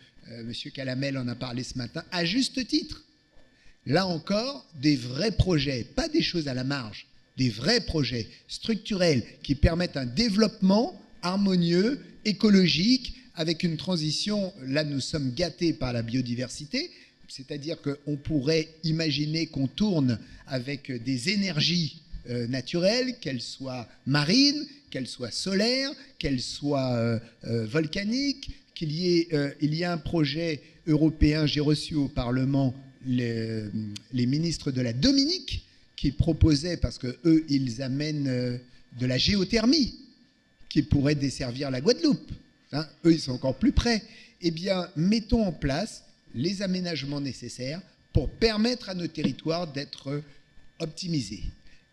Monsieur Calamel en a parlé ce matin, à juste titre. Là encore, des vrais projets, pas des choses à la marge, des vrais projets structurels qui permettent un développement harmonieux, écologique, avec une transition. Là, nous sommes gâtés par la biodiversité, c'est-à-dire qu'on pourrait imaginer qu'on tourne avec des énergies naturelles, qu'elles soient marines, qu'elles soient solaires, qu'elles soient volcaniques, il y a un projet européen, j'ai reçu au Parlement les ministres de la Dominique qui proposaient, parce qu'eux, ils amènent de la géothermie qui pourrait desservir la Guadeloupe. Eux, ils sont encore plus près. Eh bien, mettons en place les aménagements nécessaires pour permettre à nos territoires d'être optimisés.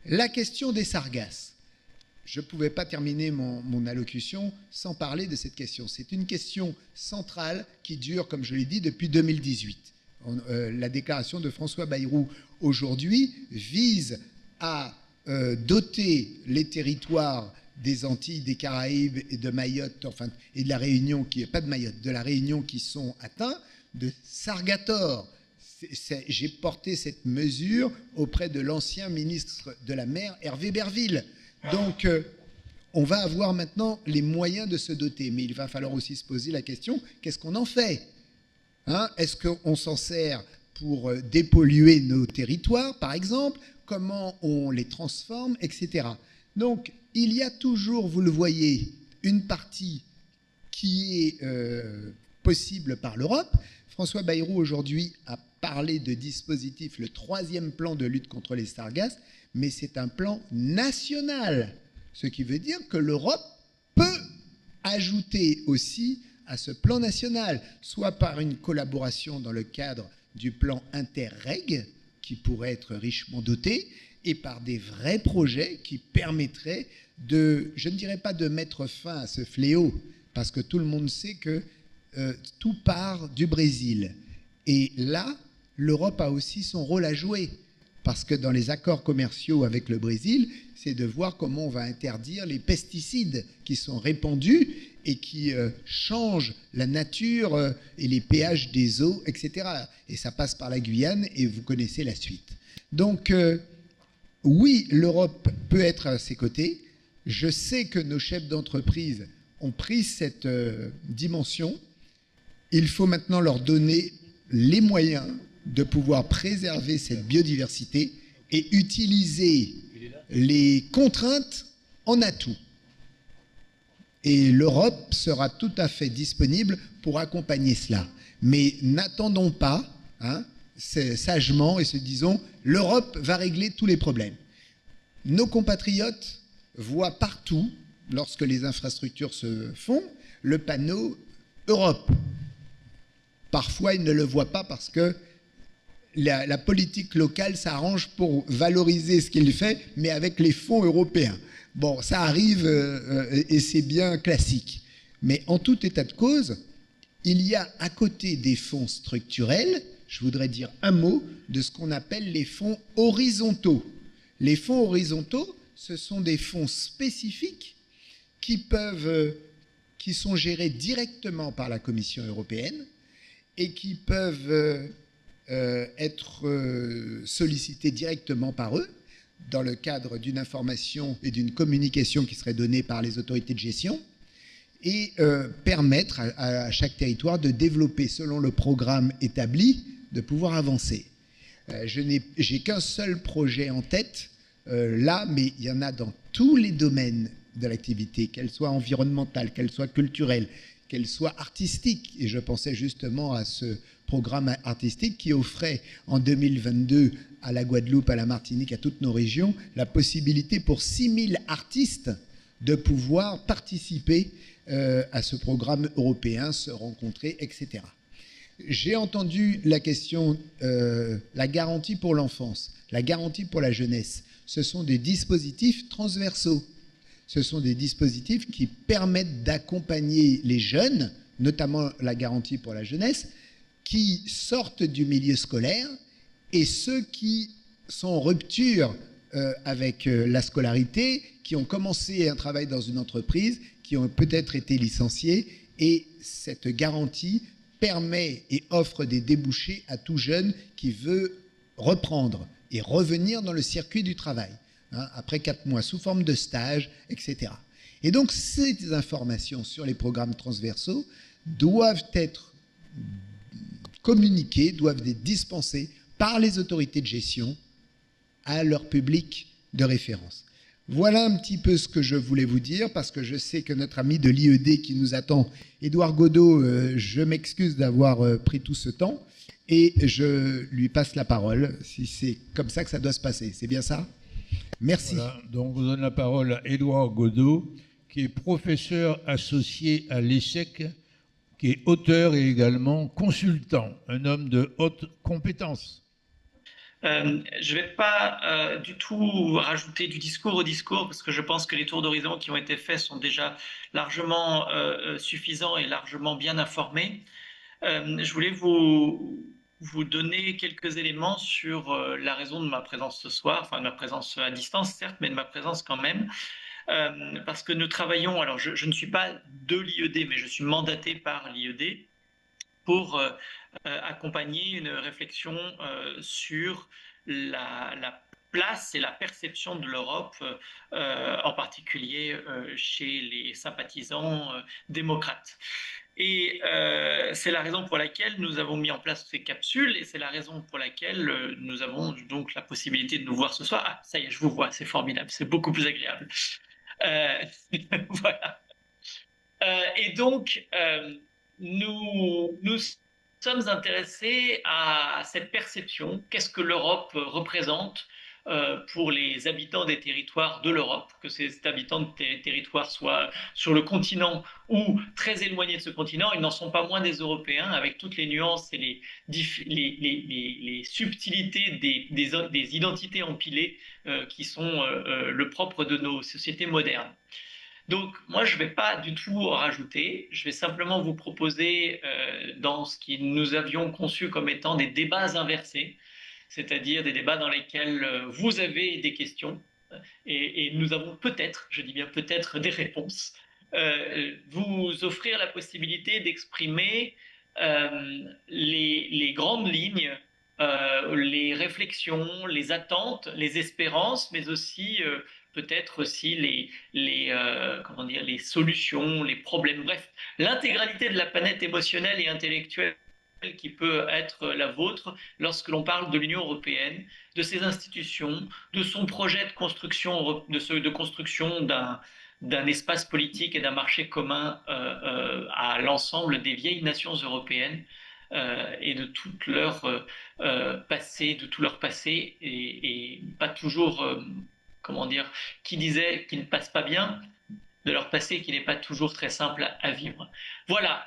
La question des sargasses. Je ne pouvais pas terminer mon allocution sans parler de cette question. C'est une question centrale qui dure, comme je l'ai dit, depuis 2018. La déclaration de François Bayrou aujourd'hui vise à doter les territoires des Antilles, des Caraïbes et de Mayotte, enfin, et de la Réunion, pas de Mayotte, de la Réunion qui sont atteints, de Sargator. J'ai porté cette mesure auprès de l'ancien ministre de la Mer, Hervé Berville. Donc, on va avoir maintenant les moyens de se doter. Mais il va falloir aussi se poser la question, qu'est-ce qu'on en fait ? Est-ce qu'on s'en sert pour dépolluer nos territoires, par exemple ? Comment on les transforme, etc. Donc, il y a toujours, vous le voyez, une partie qui est possible par l'Europe. François Bayrou, aujourd'hui, a parlé de dispositif, le 3e plan de lutte contre les sargasses, mais c'est un plan national, ce qui veut dire que l'Europe peut ajouter aussi à ce plan national, soit par une collaboration dans le cadre du plan Interreg, qui pourrait être richement doté, et par des vrais projets qui permettraient de, je ne dirais pas de mettre fin à ce fléau, parce que tout le monde sait que tout part du Brésil. Et là, l'Europe a aussi son rôle à jouer. Parce que dans les accords commerciaux avec le Brésil, c'est de voir comment on va interdire les pesticides qui sont répandus et qui changent la nature et les pH des eaux, etc. Et ça passe par la Guyane et vous connaissez la suite. Donc, oui, l'Europe peut être à ses côtés. Je sais que nos chefs d'entreprise ont pris cette dimension. Il faut maintenant leur donner les moyens de pouvoir préserver cette biodiversité et utiliser les contraintes en atout. Et l'Europe sera tout à fait disponible pour accompagner cela. Mais n'attendons pas, sagement, et se disons, l'Europe va régler tous les problèmes. Nos compatriotes voient partout, lorsque les infrastructures se font, le panneau Europe. Parfois, ils ne le voient pas parce que la politique locale s'arrange pour valoriser ce qu'il fait, mais avec les fonds européens. Bon, ça arrive et c'est bien classique. Mais en tout état de cause, il y a à côté des fonds structurels, je voudrais dire un mot de ce qu'on appelle les fonds horizontaux. Les fonds horizontaux, ce sont des fonds spécifiques qui sont gérés directement par la Commission européenne et qui peuvent être sollicités directement par eux dans le cadre d'une information et d'une communication qui serait donnée par les autorités de gestion et permettre à chaque territoire de développer selon le programme établi, de pouvoir avancer. J'ai qu'un seul projet en tête là, mais il y en a dans tous les domaines de l'activité, qu'elle soit environnementale, qu'elle soit culturelle, qu'elle soit artistique. Et je pensais justement à ce programme artistique qui offrait en 2022 à la Guadeloupe, à la Martinique, à toutes nos régions, la possibilité pour 6000 artistes de pouvoir participer à ce programme européen, se rencontrer, etc. J'ai entendu la question, la garantie pour l'enfance, la garantie pour la jeunesse. Ce sont des dispositifs transversaux. Ce sont des dispositifs qui permettent d'accompagner les jeunes, notamment la garantie pour la jeunesse, qui sortent du milieu scolaire et ceux qui sont en rupture avec la scolarité, qui ont commencé un travail dans une entreprise, qui ont peut-être été licenciés. Et cette garantie permet et offre des débouchés à tout jeune qui veut reprendre et revenir dans le circuit du travail, après 4 mois, sous forme de stage, etc. Et donc, ces informations sur les programmes transversaux doivent être communiquées, doivent être dispensées par les autorités de gestion à leur public de référence. Voilà un petit peu ce que je voulais vous dire, parce que je sais que notre ami de l'IED qui nous attend, Édouard Godot, je m'excuse d'avoir pris tout ce temps, et je lui passe la parole, si c'est comme ça que ça doit se passer. C'est bien ça ? Merci. Voilà, donc je donne la parole à Édouard Godot, qui est professeur associé à l'ESSEC, qui est auteur et également consultant, un homme de haute compétence. Je ne vais pas du tout rajouter du discours au discours, parce que je pense que les tours d'horizon qui ont été faits sont déjà largement suffisants et largement bien informés. Je voulais vous donner quelques éléments sur la raison de ma présence ce soir, enfin de ma présence à distance certes, mais de ma présence quand même. Parce que nous travaillons, alors je ne suis pas de l'IED, mais je suis mandaté par l'IED pour accompagner une réflexion sur la place et la perception de l'Europe, en particulier chez les sympathisants démocrates. Et c'est la raison pour laquelle nous avons mis en place ces capsules, et c'est la raison pour laquelle nous avons donc la possibilité de nous voir ce soir. Ah, ça y est, je vous vois, c'est formidable, c'est beaucoup plus agréable. Voilà. Et donc, nous sommes intéressés à cette perception. Qu'est-ce que l'Europe représente pour les habitants des territoires de l'Europe, que ces habitants de territoires soient sur le continent ou très éloignés de ce continent, ils n'en sont pas moins des Européens, avec toutes les nuances et les subtilités des identités empilées qui sont le propre de nos sociétés modernes. Donc, moi, je ne vais pas du tout rajouter, je vais simplement vous proposer dans ce que nous avions conçu comme étant des débats inversés, c'est-à-dire des débats dans lesquels vous avez des questions et nous avons peut-être, je dis bien peut-être, des réponses. Vous offrir la possibilité d'exprimer les grandes lignes, les réflexions, les attentes, les espérances, mais aussi peut-être aussi comment dire, les solutions, les problèmes, bref, l'intégralité de la planète émotionnelle et intellectuelle qui peut être la vôtre lorsque l'on parle de l'Union européenne, de ses institutions, de son projet de construction, de construction d'un espace politique et d'un marché commun à l'ensemble des vieilles nations européennes et de tout leur passé, et pas toujours, comment dire, qui disait qu'il ne passe pas bien, de leur passé qui n'est pas toujours très simple à vivre. Voilà,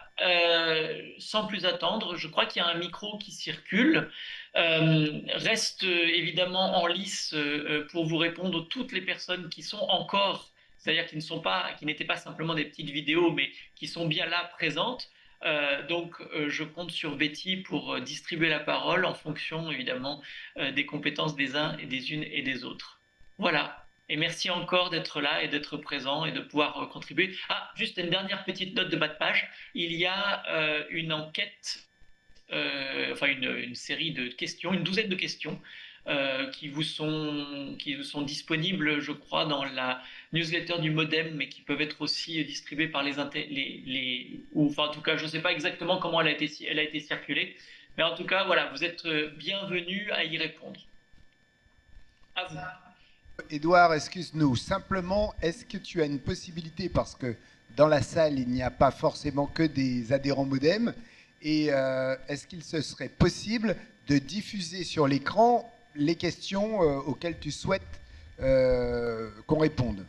sans plus attendre, je crois qu'il y a un micro qui circule. Reste évidemment en lice pour vous répondre toutes les personnes qui sont encore, c'est-à-dire qui n'étaient pas simplement des petites vidéos, mais qui sont bien là présentes. Donc, je compte sur Betty pour distribuer la parole en fonction évidemment des compétences des uns et des unes et des autres. Voilà. Et merci encore d'être là et d'être présent et de pouvoir contribuer. Ah, juste une dernière petite note de bas de page. Il y a une enquête, enfin une série de questions, une douzaine de questions qui vous sont disponibles, je crois, dans la newsletter du Modem, mais qui peuvent être aussi distribuées par ou enfin, en tout cas, je ne sais pas exactement comment elle a été circulée. Mais en tout cas, voilà, vous êtes bienvenus à y répondre. À vous. Édouard, excuse-nous. Simplement, est-ce que tu as une possibilité, parce que dans la salle, il n'y a pas forcément que des adhérents Modem, et est-ce qu'il se serait possible de diffuser sur l'écran les questions auxquelles tu souhaites qu'on réponde?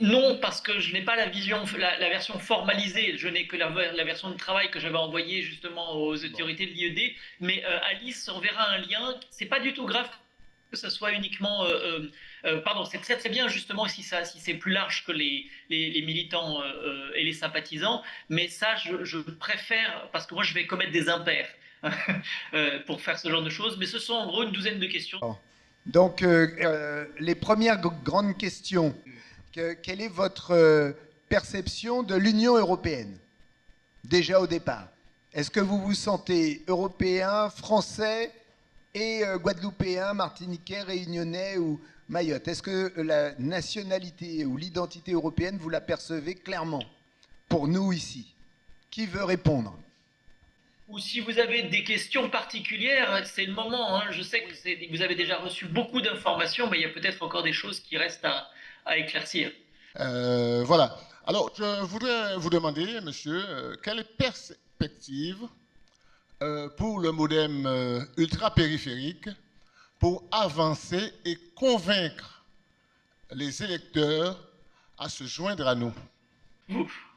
Non, parce que je n'ai pas la version formalisée. Je n'ai que la version de travail que j'avais envoyée justement aux autorités de l'IED. Mais Alice enverra un lien. C'est pas du tout grave que ce soit uniquement. Pardon, c'est très très bien justement si c'est plus large que les militants et les sympathisants. Mais ça, je préfère, parce que moi je vais commettre des impairs pour faire ce genre de choses. Mais ce sont en gros une douzaine de questions. Oh. Donc, les premières grandes questions. Quelle est votre perception de l'Union européenne, déjà au départ? Est-ce que vous vous sentez européen, français et guadeloupéen, martiniquais, réunionnais ou Mayotte? Est-ce que la nationalité ou l'identité européenne, vous la percevez clairement pour nous ici? Qui veut répondre? Ou si vous avez des questions particulières, c'est le moment. Hein. Je sais que vous avez déjà reçu beaucoup d'informations, mais il y a peut-être encore des choses qui restent à éclaircir. Voilà. Alors, je voudrais vous demander, monsieur, quelle perspective pour le Modem ultra-périphérique pour avancer et convaincre les électeurs à se joindre à nous?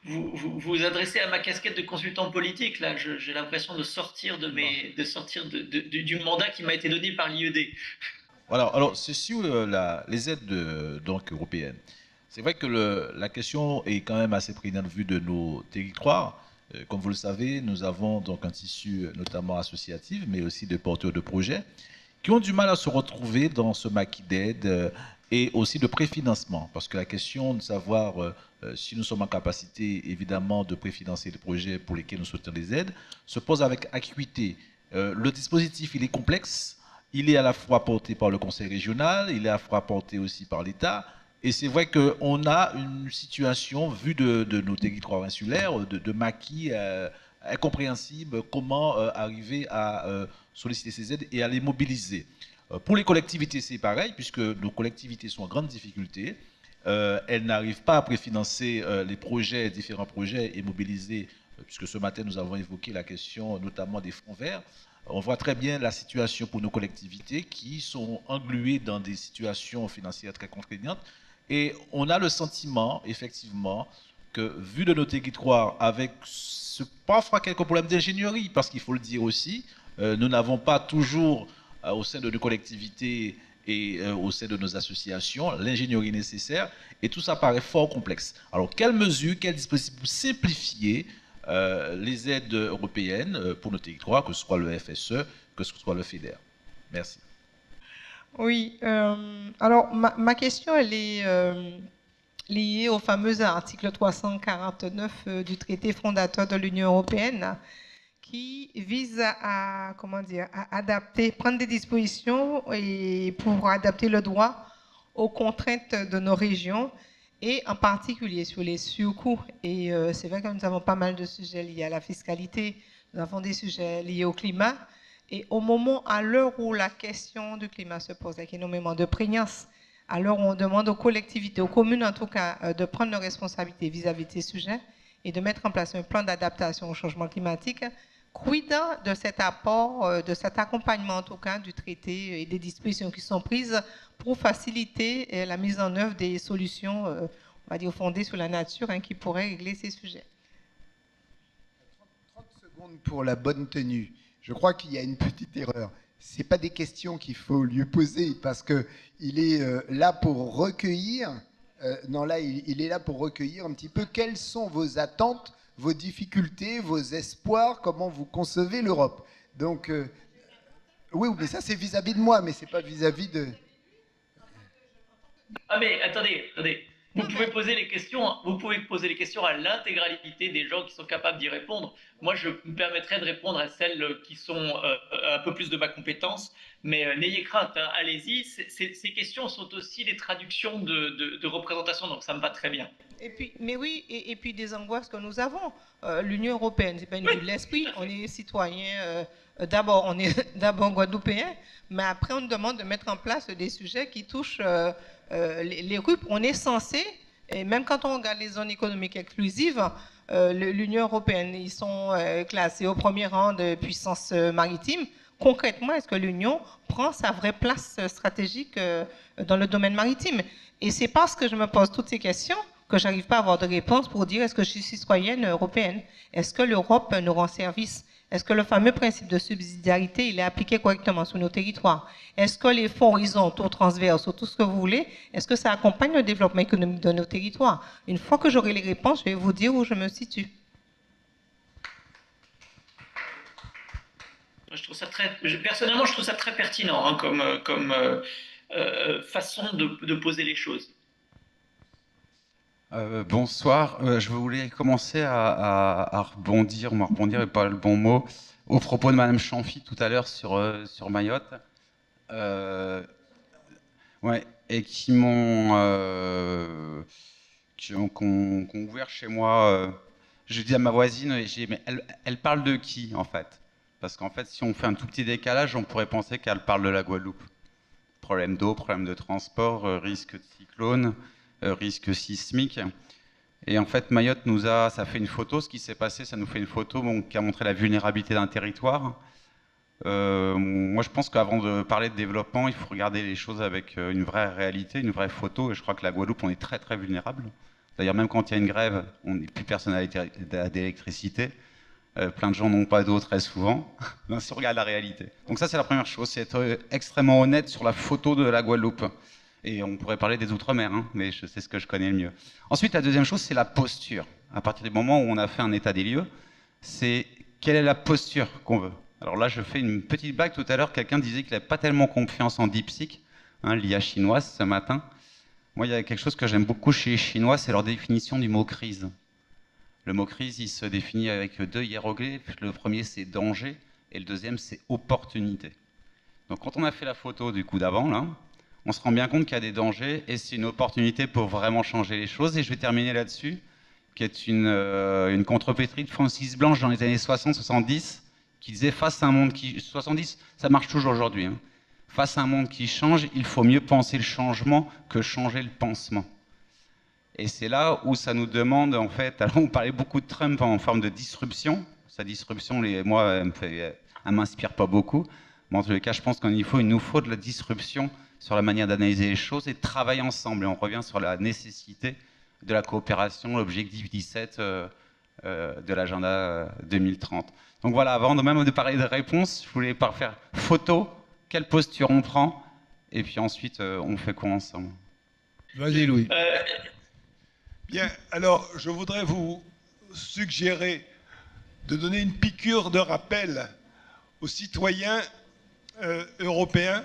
Vous adressez à ma casquette de consultant politique, là. J'ai l'impression de sortir du mandat qui m'a été donné par l'IED. Voilà, alors c'est sur les aides donc européennes. C'est vrai que la question est quand même assez prégnante vu de nos territoires. Comme vous le savez, nous avons donc un tissu notamment associatif, mais aussi de porteurs de projets qui ont du mal à se retrouver dans ce maquis d'aide et aussi de préfinancement. Parce que la question de savoir si nous sommes en capacité, évidemment, de préfinancer les projets pour lesquels nous souhaitons des aides, se pose avec acuité. Le dispositif, il est complexe. Il est à la fois porté par le conseil régional, il est à la fois porté aussi par l'État. Et c'est vrai qu'on a une situation, vue de nos territoires insulaires, de maquis incompréhensible. Comment arriver à solliciter ces aides et à les mobiliser? Pour les collectivités, c'est pareil, puisque nos collectivités sont en grande difficulté. Elles n'arrivent pas à préfinancer les différents projets et mobiliser, puisque ce matin, nous avons évoqué la question notamment des fonds verts. On voit très bien la situation pour nos collectivités qui sont engluées dans des situations financières très contraignantes. Et on a le sentiment, effectivement, que vu de nos territoires, avec parfois quelques problèmes d'ingénierie, parce qu'il faut le dire aussi, nous n'avons pas toujours au sein de nos collectivités et au sein de nos associations l'ingénierie nécessaire, et tout ça paraît fort complexe. Alors, quelles mesures, quels dispositifs pour simplifier les aides européennes pour nos territoires, que ce soit le FSE, que ce soit le FEDER? Merci. Oui, alors ma question, elle est liée au fameux article 349 du traité fondateur de l'Union européenne, qui vise à adapter, prendre des dispositions et pour adapter le droit aux contraintes de nos régions et en particulier sur les surcoûts. Et c'est vrai que nous avons pas mal de sujets liés à la fiscalité, nous avons des sujets liés au climat. Et au moment, à l'heure où la question du climat se pose avec énormément de prégnance, à l'heure où on demande aux collectivités, aux communes en tout cas, de prendre leurs responsabilités vis-à-vis de ces sujets et de mettre en place un plan d'adaptation au changement climatique, quid de cet apport, de cet accompagnement en tout cas du traité et des dispositions qui sont prises pour faciliter la mise en œuvre des solutions, on va dire, fondées sur la nature qui pourraient régler ces sujets. 30 secondes pour la bonne tenue. Je crois qu'il y a une petite erreur. Ce n'est pas des questions qu'il faut lui poser parce qu'il est là pour recueillir, il est là pour recueillir un petit peu quelles sont vos attentes, vos difficultés, vos espoirs, comment vous concevez l'Europe. Donc, oui, mais ça c'est vis-à-vis de moi, mais ce n'est pas vis-à-vis de... Ah mais attendez. Vous pouvez poser les questions à l'intégralité des gens qui sont capables d'y répondre. Moi, je me permettrai de répondre à celles qui sont un peu plus de ma compétence, mais n'ayez crainte, allez-y. Ces questions sont aussi des traductions de représentation, donc ça me va très bien. Et puis, mais oui, et puis des angoisses que nous avons. L'Union européenne, c'est pas une vue de l'esprit. On est citoyens. D'abord, on est d'abord guadeloupéens, mais après, on nous demande de mettre en place des sujets qui touchent les RUP. On est censé, et même quand on regarde les zones économiques exclusives, l'Union européenne, ils sont classés au premier rang de puissance maritime. Concrètement, est-ce que l'Union prend sa vraie place stratégique dans le domaine maritime? Et c'est parce que je me pose toutes ces questions que je n'arrive pas à avoir de réponse pour dire est-ce que je suis citoyenne européenne? Est-ce que l'Europe nous rend service? Est-ce que le fameux principe de subsidiarité, il est appliqué correctement sur nos territoires? Est-ce que les fonds horizontaux, transverses, tout ce que vous voulez, est-ce que ça accompagne le développement économique de nos territoires? Une fois que j'aurai les réponses, je vais vous dire où je me situe. Personnellement, je trouve ça très pertinent comme façon de poser les choses. Bonsoir, je voulais commencer à rebondir n'est pas le bon mot, au propos de Madame Champhy tout à l'heure sur Mayotte, et qui ont ouvert chez moi. Je dis à ma voisine, mais elle parle de qui en fait? Parce qu'en fait, si on fait un tout petit décalage, on pourrait penser qu'elle parle de la Guadeloupe. Problème d'eau, problème de transport, risque de cyclone. Risque sismique. Et en fait, Mayotte ça fait une photo, ce qui s'est passé, ça nous fait une photo qui a montré la vulnérabilité d'un territoire. Moi, je pense qu'avant de parler de développement, il faut regarder les choses avec une vraie réalité, une vraie photo. Et je crois que la Guadeloupe, on est très, très vulnérable. D'ailleurs, même quand il y a une grève, on n'est plus personne à d'électricité. Plein de gens n'ont pas d'eau très souvent. Si on regarde la réalité. Donc ça, c'est la première chose, c'est être extrêmement honnête sur la photo de la Guadeloupe. Et on pourrait parler des Outre-mer, mais c'est ce que je connais le mieux. Ensuite, la deuxième chose, c'est la posture. À partir du moment où on a fait un état des lieux, c'est quelle est la posture qu'on veut. Alors là, je fais une petite blague. Tout à l'heure, quelqu'un disait qu'il n'avait pas tellement confiance en DeepSeek, l'IA chinoise, ce matin. Moi, il y a quelque chose que j'aime beaucoup chez les Chinois, c'est leur définition du mot crise. Le mot crise, il se définit avec 2 hiéroglyphes. Le premier, c'est danger, et le deuxième, c'est opportunité. Donc quand on a fait la photo du coup d'avant, là, on se rend bien compte qu'il y a des dangers et c'est une opportunité pour vraiment changer les choses. Et je vais terminer là-dessus, qui est une contrepétrie de Francis Blanche dans les années 60-70, qui disait face à un monde qui... 70, ça marche toujours aujourd'hui. Face à un monde qui change, il faut mieux penser le changement que changer le pansement. Et c'est là où ça nous demande, en fait... Alors on parlait beaucoup de Trump en forme de disruption. Sa disruption, moi, elle m'inspire pas beaucoup. Mais en tous les cas, je pense qu'il nous faut de la disruption sur la manière d'analyser les choses et de travailler ensemble. Et on revient sur la nécessité de la coopération, l'objectif 17 de l'agenda 2030. Donc voilà, avant même de parler de réponses, je voulais faire photo, quelle posture on prend, et puis ensuite on fait quoi ensemble. Vas-y Louis. Bien, alors je voudrais vous suggérer de donner une piqûre de rappel aux citoyens européens,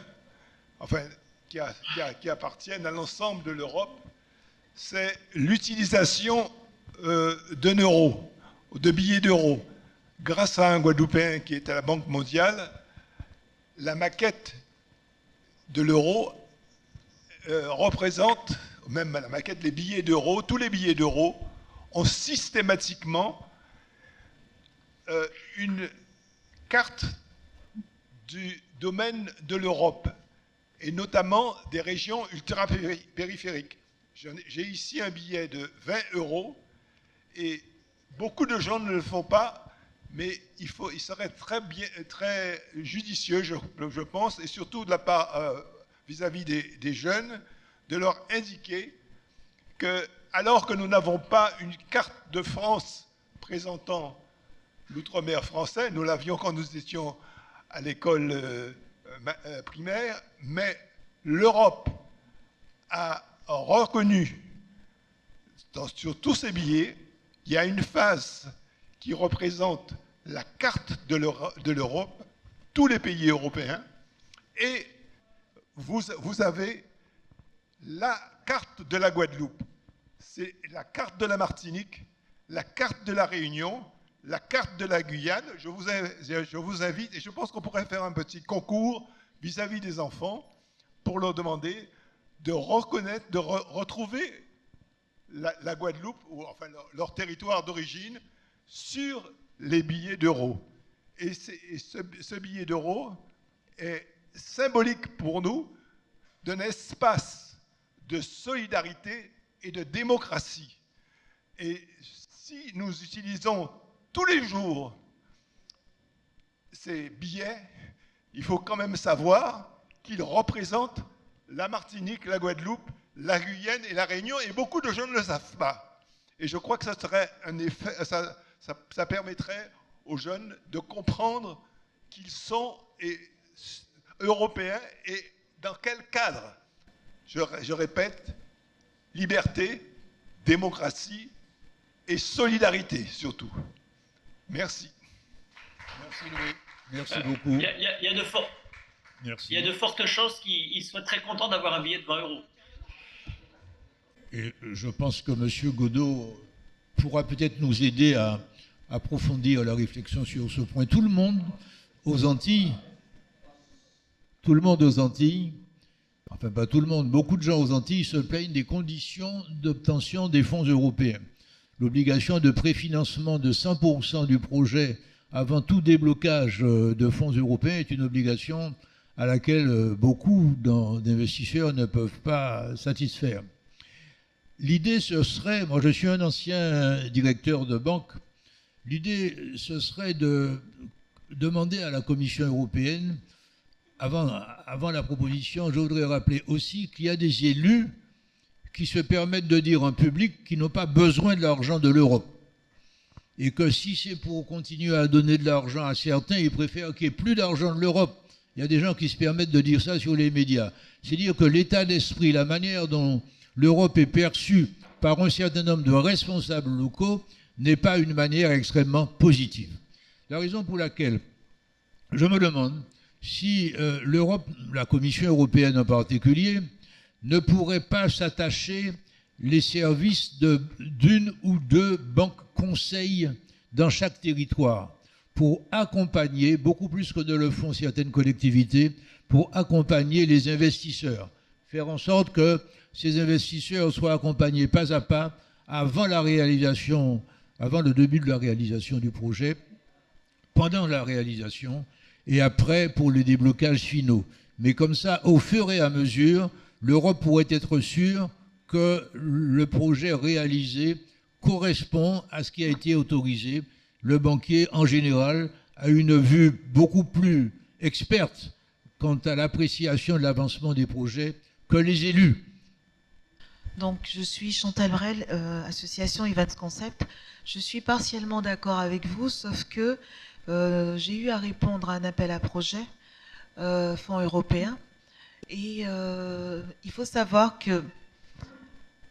enfin qui appartiennent à l'ensemble de l'Europe, c'est l'utilisation d'un euro, de billets d'euros. Grâce à un Guadeloupéen qui est à la Banque mondiale, la maquette de l'euro représente même à la maquette, les billets d'euros, tous les billets d'euros ont systématiquement une carte du domaine de l'Europe, et notamment des régions ultra-périphériques. J'ai ici un billet de 20 €, et beaucoup de gens ne le font pas, mais il serait très judicieux, je pense, et surtout de la part vis-à-vis des jeunes, de leur indiquer que, alors que nous n'avons pas une carte de France présentant l'outre-mer français, nous l'avions quand nous étions à l'école primaire, mais l'Europe a reconnu sur tous ces billets, il y a une face qui représente la carte de l'Europe, tous les pays européens, et vous avez la carte de la Guadeloupe, c'est la carte de la Martinique, la carte de la Réunion, la carte de la Guyane. Je vous invite, et je pense qu'on pourrait faire un petit concours vis-à-vis des enfants pour leur demander de reconnaître, de retrouver la Guadeloupe, ou enfin leur territoire d'origine, sur les billets d'euros. Et ce billet d'euros est symbolique pour nous d'un espace de solidarité et de démocratie. Et si nous utilisons tous les jours ces billets, il faut quand même savoir qu'ils représentent la Martinique, la Guadeloupe, la Guyane et la Réunion, et beaucoup de gens ne le savent pas. Et je crois que ça serait un effet, ça permettrait aux jeunes de comprendre qu'ils sont européens et dans quel cadre. Je répète, liberté, démocratie et solidarité surtout. Merci. Merci Louis. Merci beaucoup. Il y a de fortes chances qu'il soit très content d'avoir un billet de 20 €. Et je pense que M. Godot pourra peut-être nous aider à approfondir la réflexion sur ce point. Tout le monde aux Antilles, enfin pas tout le monde, beaucoup de gens aux Antilles se plaignent des conditions d'obtention des fonds européens. L'obligation de préfinancement de 100% du projet avant tout déblocage de fonds européens est une obligation à laquelle beaucoup d'investisseurs ne peuvent pas satisfaire. L'idée, ce serait, moi je suis un ancien directeur de banque, l'idée, ce serait de demander à la Commission européenne, avant la proposition, je voudrais rappeler aussi qu'il y a des élus qui se permettent de dire en public qu'ils n'ont pas besoin de l'argent de l'Europe. Et que si c'est pour continuer à donner de l'argent à certains, ils préfèrent qu'il n'y ait plus d'argent de l'Europe. Il y a des gens qui se permettent de dire ça sur les médias. C'est dire que l'état d'esprit, la manière dont l'Europe est perçue par un certain nombre de responsables locaux n'est pas une manière extrêmement positive. La raison pour laquelle je me demande si l'Europe, la Commission européenne en particulier, ne pourrait pas s'attacher les services d'une ou deux banques conseils dans chaque territoire pour accompagner, beaucoup plus que ne le font certaines collectivités, pour accompagner les investisseurs. Faire en sorte que ces investisseurs soient accompagnés pas à pas avant la réalisation, avant le début de la réalisation du projet, pendant la réalisation et après pour les déblocages finaux. Mais comme ça, au fur et à mesure, l'Europe pourrait être sûre que le projet réalisé correspond à ce qui a été autorisé. Le banquier, en général, a une vue beaucoup plus experte quant à l'appréciation de l'avancement des projets que les élus. Donc, je suis Chantal Brel, association Evans Concept. Je suis partiellement d'accord avec vous, sauf que j'ai eu à répondre à un appel à projet fonds européens. Et il faut savoir que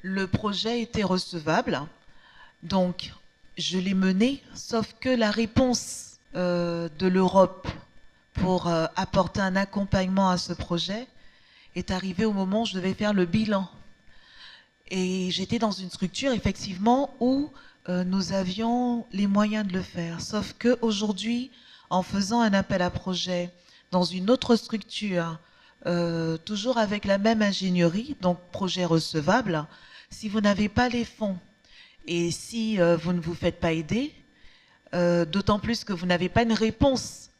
le projet était recevable. Donc, je l'ai mené, sauf que la réponse de l'Europe pour apporter un accompagnement à ce projet est arrivée au moment où je devais faire le bilan. Et j'étais dans une structure, effectivement, où nous avions les moyens de le faire. Sauf qu'aujourd'hui, en faisant un appel à projet dans une autre structure toujours avec la même ingénierie, donc projet recevable. Si vous n'avez pas les fonds et si vous ne vous faites pas aider, d'autant plus que vous n'avez pas une réponse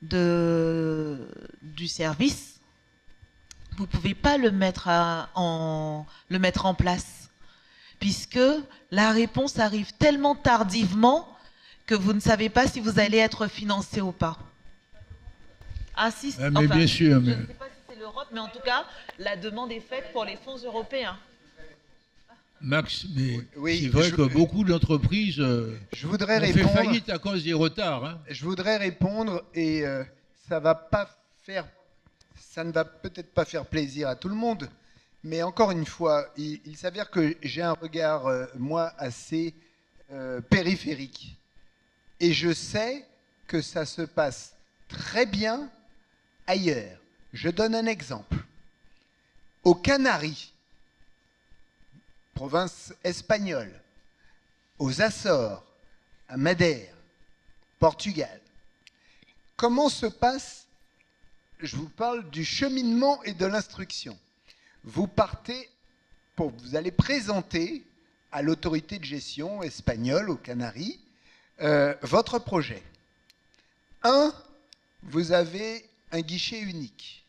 du service, vous ne pouvez pas le mettre en place, puisque la réponse arrive tellement tardivement que vous ne savez pas si vous allez être financé ou pas. Ah, si, mais enfin, bien sûr. Je ne sais pas si c'est l'Europe, mais en tout cas, la demande est faite pour les fonds européens. Max, mais oui, c'est vrai que beaucoup d'entreprises ont fait faillite à cause des retards. Hein. Je voudrais répondre, et ça ne va peut-être pas faire plaisir à tout le monde, mais encore une fois, il s'avère que j'ai un regard, moi, assez périphérique. Et je sais que ça se passe très bien ailleurs. Je donne un exemple. Aux Canaries, province espagnole, aux Açores, à Madère, Portugal, comment se passe, je vous parle du cheminement et de l'instruction. Vous allez présenter à l'autorité de gestion espagnole aux Canaries votre projet. 1, vous avez un guichet unique.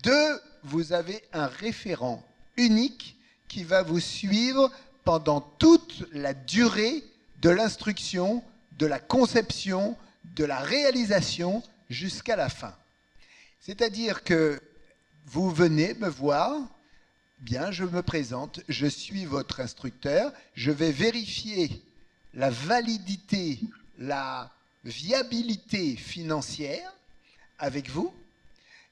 2, vous avez un référent unique qui va vous suivre pendant toute la durée de l'instruction, de la conception, de la réalisation jusqu'à la fin. C'est-à-dire que vous venez me voir, bien, je me présente, je suis votre instructeur, je vais vérifier la validité, la viabilité financière avec vous,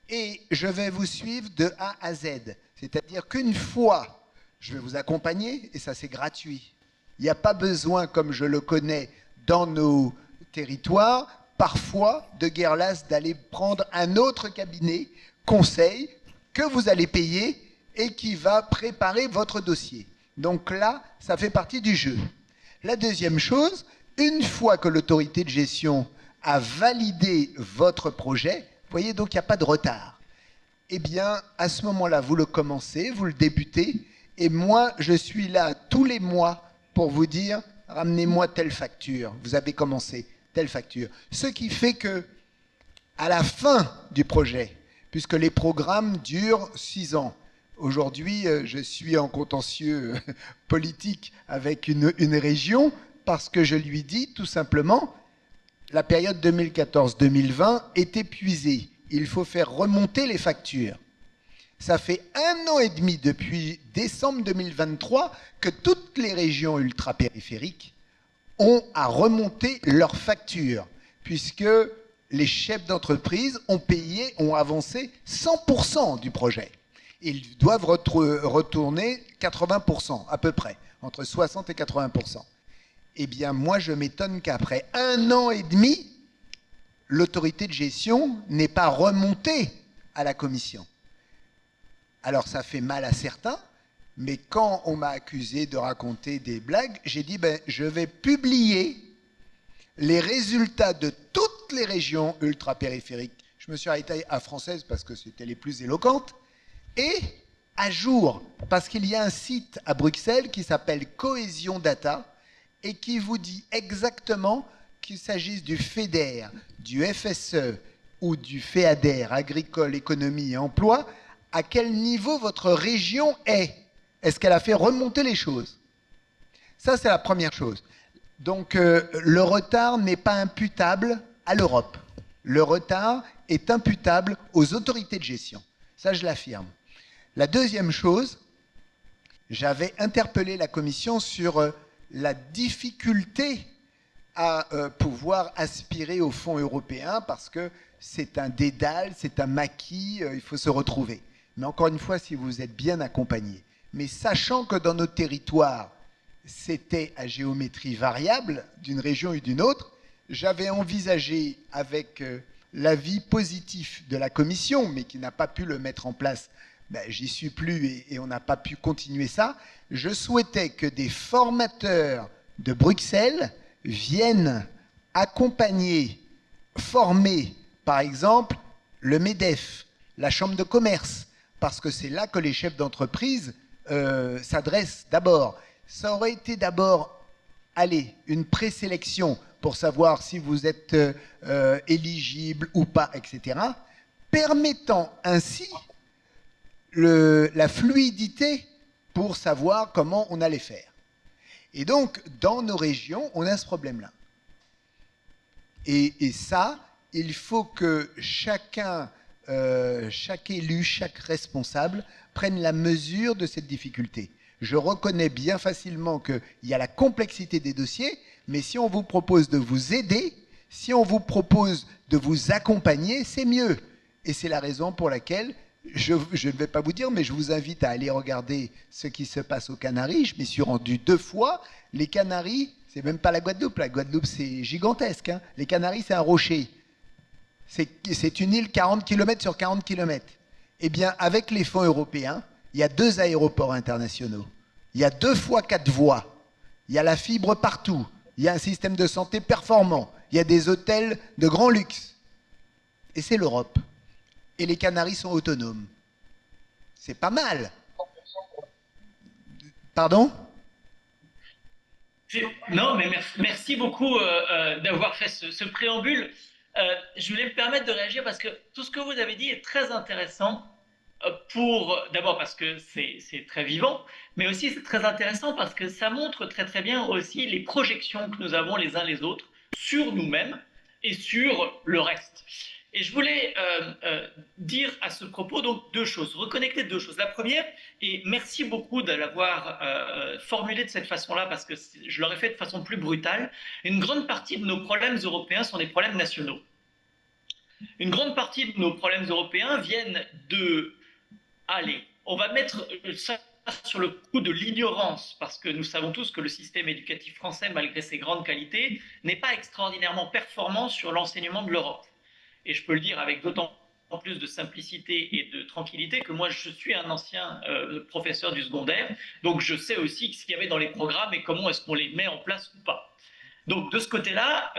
et je vais vous suivre de A à Z. C'est-à-dire qu'une fois, je vais vous accompagner, et ça c'est gratuit. Il n'y a pas besoin, comme je le connais dans nos territoires, parfois de guerre lasse d'aller prendre un autre cabinet conseil que vous allez payer et qui va préparer votre dossier. Donc là, ça fait partie du jeu. La deuxième chose, une fois que l'autorité de gestion a validé votre projet, vous voyez, donc il n'y a pas de retard. Eh bien, à ce moment-là, vous le commencez, vous le débutez, et moi, je suis là tous les mois pour vous dire, ramenez-moi telle facture, vous avez commencé telle facture. Ce qui fait que, à la fin du projet, puisque les programmes durent 6 ans, aujourd'hui, je suis en contentieux politique avec une région, parce que je lui dis tout simplement, la période 2014-2020 est épuisée. Il faut faire remonter les factures. Ça fait 1 an et demi, depuis décembre 2023, que toutes les régions ultrapériphériques ont à remonter leurs factures, puisque les chefs d'entreprise ont avancé 100% du projet. Ils doivent retourner 80% à peu près, entre 60 et 80%. Eh bien, moi, je m'étonne qu'après 1 an et demi, l'autorité de gestion n'est pas remontée à la commission. Alors, ça fait mal à certains, mais quand on m'a accusé de raconter des blagues, j'ai dit, je vais publier les résultats de toutes les régions ultrapériphériques. Je me suis arrêté à Française parce que c'était les plus éloquentes, et à jour, parce qu'il y a un site à Bruxelles qui s'appelle Cohésion Data, et qui vous dit exactement qu'il s'agisse du FEDER, du FSE ou du FEADER, agricole, économie et emploi, à quel niveau votre région est. Est-ce qu'elle a fait remonter les choses? Ça, c'est la première chose. Donc, le retard n'est pas imputable à l'Europe. Le retard est imputable aux autorités de gestion. Ça, je l'affirme. La deuxième chose, j'avais interpellé la Commission sur la difficulté à pouvoir aspirer aux fonds européens parce que c'est un dédale, c'est un maquis, il faut se retrouver. Mais encore une fois, si vous êtes bien accompagné. Mais sachant que dans nos territoires, c'était à géométrie variable d'une région ou d'une autre, j'avais envisagé avec l'avis positif de la Commission, mais qui n'a pas pu le mettre en place, j'y suis plus et on n'a pas pu continuer ça, je souhaitais que des formateurs de Bruxelles viennent accompagner, former, par exemple, le MEDEF, la chambre de commerce, parce que c'est là que les chefs d'entreprise s'adressent d'abord. Ça aurait été d'abord, allez, une présélection pour savoir si vous êtes éligible ou pas, etc., permettant ainsi la fluidité pour savoir comment on allait faire. Et donc, dans nos régions, on a ce problème-là. Et ça, il faut que chacun, chaque élu, chaque responsable prenne la mesure de cette difficulté. Je reconnais bien facilement qu'il y a la complexité des dossiers, mais si on vous propose de vous aider, si on vous propose de vous accompagner, c'est mieux. Et c'est la raison pour laquelle, je ne vais pas vous dire, mais je vous invite à aller regarder ce qui se passe aux Canaries. Je m'y suis rendu 2 fois. Les Canaries, c'est même pas la Guadeloupe. La Guadeloupe, c'est gigantesque, hein. Les Canaries, c'est un rocher. C'est une île 40 km sur 40 km. Eh bien, avec les fonds européens, il y a 2 aéroports internationaux. Il y a 2 fois 4 voies. Il y a la fibre partout. Il y a un système de santé performant. Il y a des hôtels de grand luxe. Et c'est l'Europe. Et les Canaries sont autonomes. C'est pas mal. Pardon ? Non, mais merci beaucoup d'avoir fait ce préambule. Je voulais me permettre de réagir parce que tout ce que vous avez dit est très intéressant. D'abord parce que c'est très vivant, mais aussi c'est très intéressant parce que ça montre très très bien aussi les projections que nous avons les uns les autres sur nous-mêmes et sur le reste. Et je voulais dire à ce propos donc 2 choses, reconnecter 2 choses. La première, et merci beaucoup de l'avoir formulé de cette façon-là parce que je l'aurais fait de façon plus brutale, une grande partie de nos problèmes européens sont des problèmes nationaux. Une grande partie de nos problèmes européens viennent de... Allez, on va mettre ça sur le coup de l'ignorance, parce que nous savons tous que le système éducatif français, malgré ses grandes qualités, n'est pas extraordinairement performant sur l'enseignement de l'Europe. Et je peux le dire avec d'autant plus de simplicité et de tranquillité que moi, je suis un ancien professeur du secondaire, donc je sais aussi ce qu'il y avait dans les programmes et comment est-ce qu'on les met en place ou pas. Donc de ce côté-là,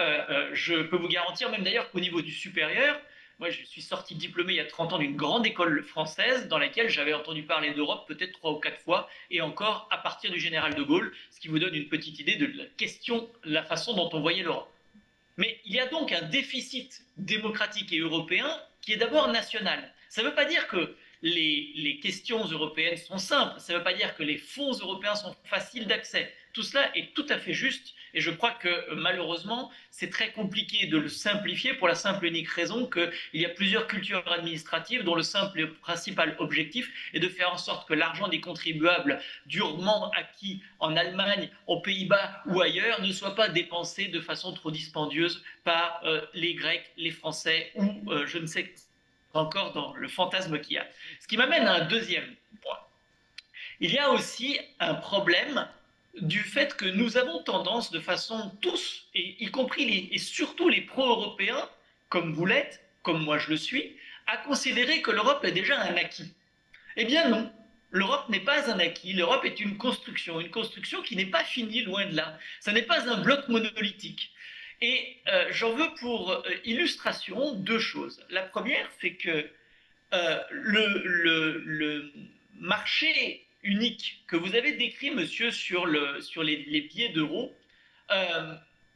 je peux vous garantir, même d'ailleurs qu'au niveau du supérieur, moi je suis sorti diplômé il y a 30 ans d'une grande école française dans laquelle j'avais entendu parler d'Europe peut-être 3 ou 4 fois, et encore à partir du général de Gaulle, ce qui vous donne une petite idée de la question, la façon dont on voyait l'Europe. Mais il y a donc un déficit démocratique et européen qui est d'abord national. Ça ne veut pas dire que les questions européennes sont simples, ça ne veut pas dire que les fonds européens sont faciles d'accès. Tout cela est tout à fait juste et je crois que malheureusement c'est très compliqué de le simplifier pour la simple et unique raison qu'il y a plusieurs cultures administratives dont le simple et principal objectif est de faire en sorte que l'argent des contribuables durement acquis en Allemagne, aux Pays-Bas ou ailleurs ne soit pas dépensé de façon trop dispendieuse par les Grecs, les Français ou je ne sais encore dans le fantasme qu'il y a. Ce qui m'amène à un deuxième point. Il y a aussi un problème du fait que nous avons tendance de façon tous, et y compris et surtout les pro-européens, comme vous l'êtes, comme moi je le suis, à considérer que l'Europe est déjà un acquis. Eh bien non, l'Europe n'est pas un acquis, l'Europe est une construction qui n'est pas finie, loin de là. Ça n'est pas un bloc monolithique. Et j'en veux pour illustration 2 choses. La première, c'est que le marché unique que vous avez décrit, monsieur, sur les billets d'euros,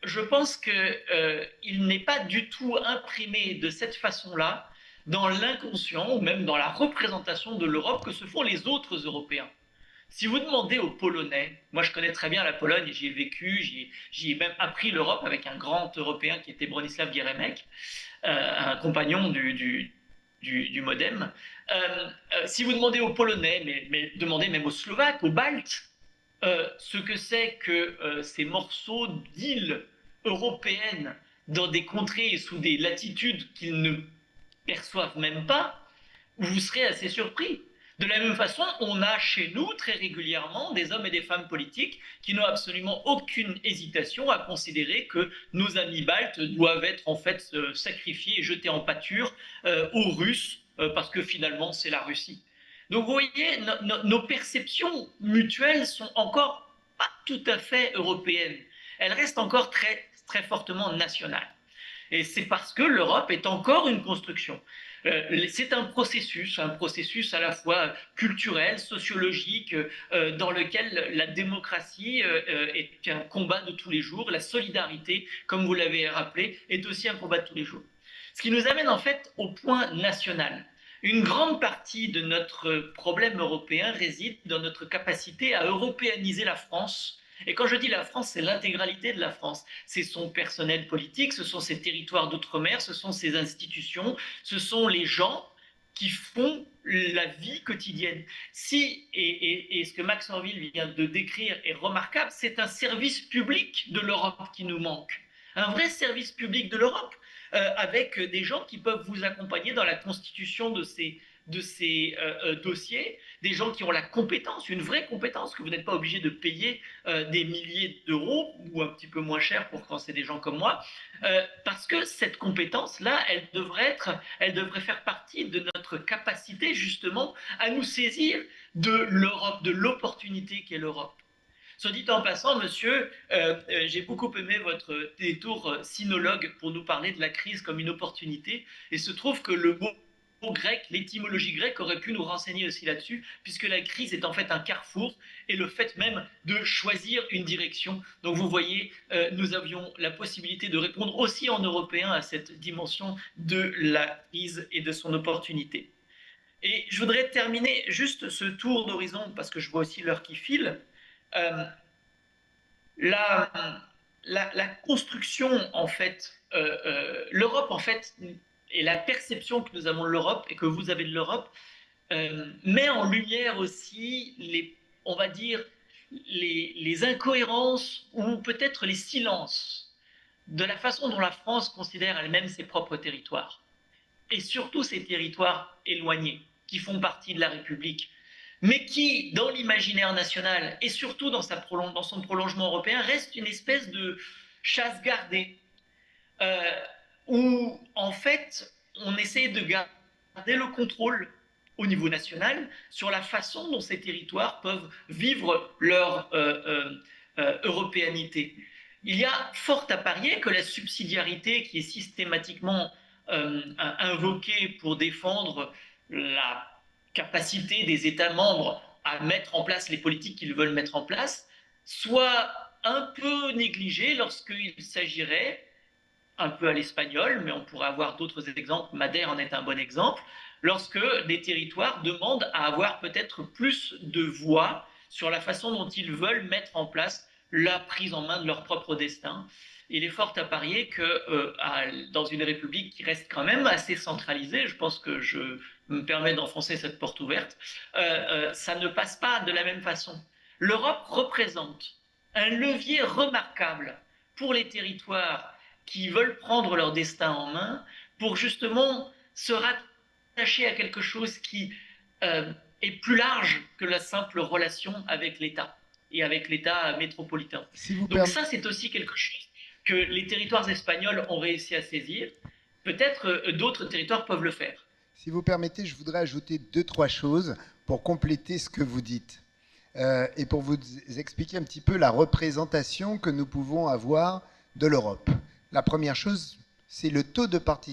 je pense qu'il n'est pas du tout imprimé de cette façon-là dans l'inconscient ou même dans la représentation de l'Europe que se font les autres Européens. Si vous demandez aux Polonais, moi je connais très bien la Pologne, j'y ai vécu, j'y ai même appris l'Europe avec un grand Européen qui était Bronisław Geremek, un compagnon du Modem. Si vous demandez aux Polonais, mais demandez même aux Slovaques, aux Baltes, ce que c'est que ces morceaux d'îles européennes dans des contrées et sous des latitudes qu'ils ne perçoivent même pas, vous serez assez surpris. De la même façon, on a chez nous très régulièrement des hommes et des femmes politiques qui n'ont absolument aucune hésitation à considérer que nos amis baltes doivent être en fait sacrifiés et jetés en pâture aux Russes parce que finalement c'est la Russie. Donc vous voyez, nos perceptions mutuelles sont encore pas tout à fait européennes. Elles restent encore très, très fortement nationales. Et c'est parce que l'Europe est encore une construction. C'est un processus à la fois culturel, sociologique, dans lequel la démocratie est un combat de tous les jours. La solidarité, comme vous l'avez rappelé, est aussi un combat de tous les jours. Ce qui nous amène en fait au point national. Une grande partie de notre problème européen réside dans notre capacité à européaniser la France. Et quand je dis la France, c'est l'intégralité de la France. C'est son personnel politique, ce sont ses territoires d'outre-mer, ce sont ses institutions, ce sont les gens qui font la vie quotidienne. Et ce que Max Orville vient de décrire est remarquable, c'est un service public de l'Europe qui nous manque. Un vrai service public de l'Europe, avec des gens qui peuvent vous accompagner dans la constitution de ces dossiers, des gens qui ont la compétence, une vraie compétence, que vous n'êtes pas obligé de payer des milliers d'euros, ou un petit peu moins cher pour quand c'est des gens comme moi, parce que cette compétence-là, elle devrait faire partie de notre capacité justement à nous saisir de l'Europe, de l'opportunité qu'est l'Europe. Soit dit en passant, monsieur, j'ai beaucoup aimé votre détour sinologue pour nous parler de la crise comme une opportunité, et se trouve que le mot grec, l'étymologie grecque aurait pu nous renseigner aussi là-dessus, puisque la crise est en fait un carrefour et le fait même de choisir une direction. Donc vous voyez, nous avions la possibilité de répondre aussi en européen à cette dimension de la crise et de son opportunité. Et je voudrais terminer juste ce tour d'horizon, parce que je vois aussi l'heure qui file. La construction, en fait, l'Europe, en fait, et la perception que nous avons de l'Europe et que vous avez de l'Europe met en lumière aussi on va dire, les incohérences ou peut-être les silences de la façon dont la France considère elle-même ses propres territoires. Et surtout ces territoires éloignés, qui font partie de la République, mais qui, dans l'imaginaire national et surtout dans son prolongement européen, restent une espèce de chasse gardée, où, en fait, on essaie de garder le contrôle au niveau national sur la façon dont ces territoires peuvent vivre leur européanité. Il y a fort à parier que la subsidiarité qui est systématiquement invoquée pour défendre la capacité des États membres à mettre en place les politiques qu'ils veulent mettre en place soit un peu négligée lorsqu'il s'agirait, un peu à l'espagnol, mais on pourrait avoir d'autres exemples, Madère en est un bon exemple, lorsque des territoires demandent à avoir peut-être plus de voix sur la façon dont ils veulent mettre en place la prise en main de leur propre destin. Il est fort à parier que dans une république qui reste quand même assez centralisée, je pense que je me permets d'enfoncer cette porte ouverte, ça ne passe pas de la même façon. L'Europe représente un levier remarquable pour les territoires qui veulent prendre leur destin en main, pour justement se rattacher à quelque chose qui est plus large que la simple relation avec l'État et avec l'État métropolitain. Donc ça, c'est aussi quelque chose que les territoires espagnols ont réussi à saisir. Peut-être d'autres territoires peuvent le faire. Si vous permettez, je voudrais ajouter 2-3 choses pour compléter ce que vous dites et pour vous expliquer un petit peu la représentation que nous pouvons avoir de l'Europe. La première chose, c'est le taux de participation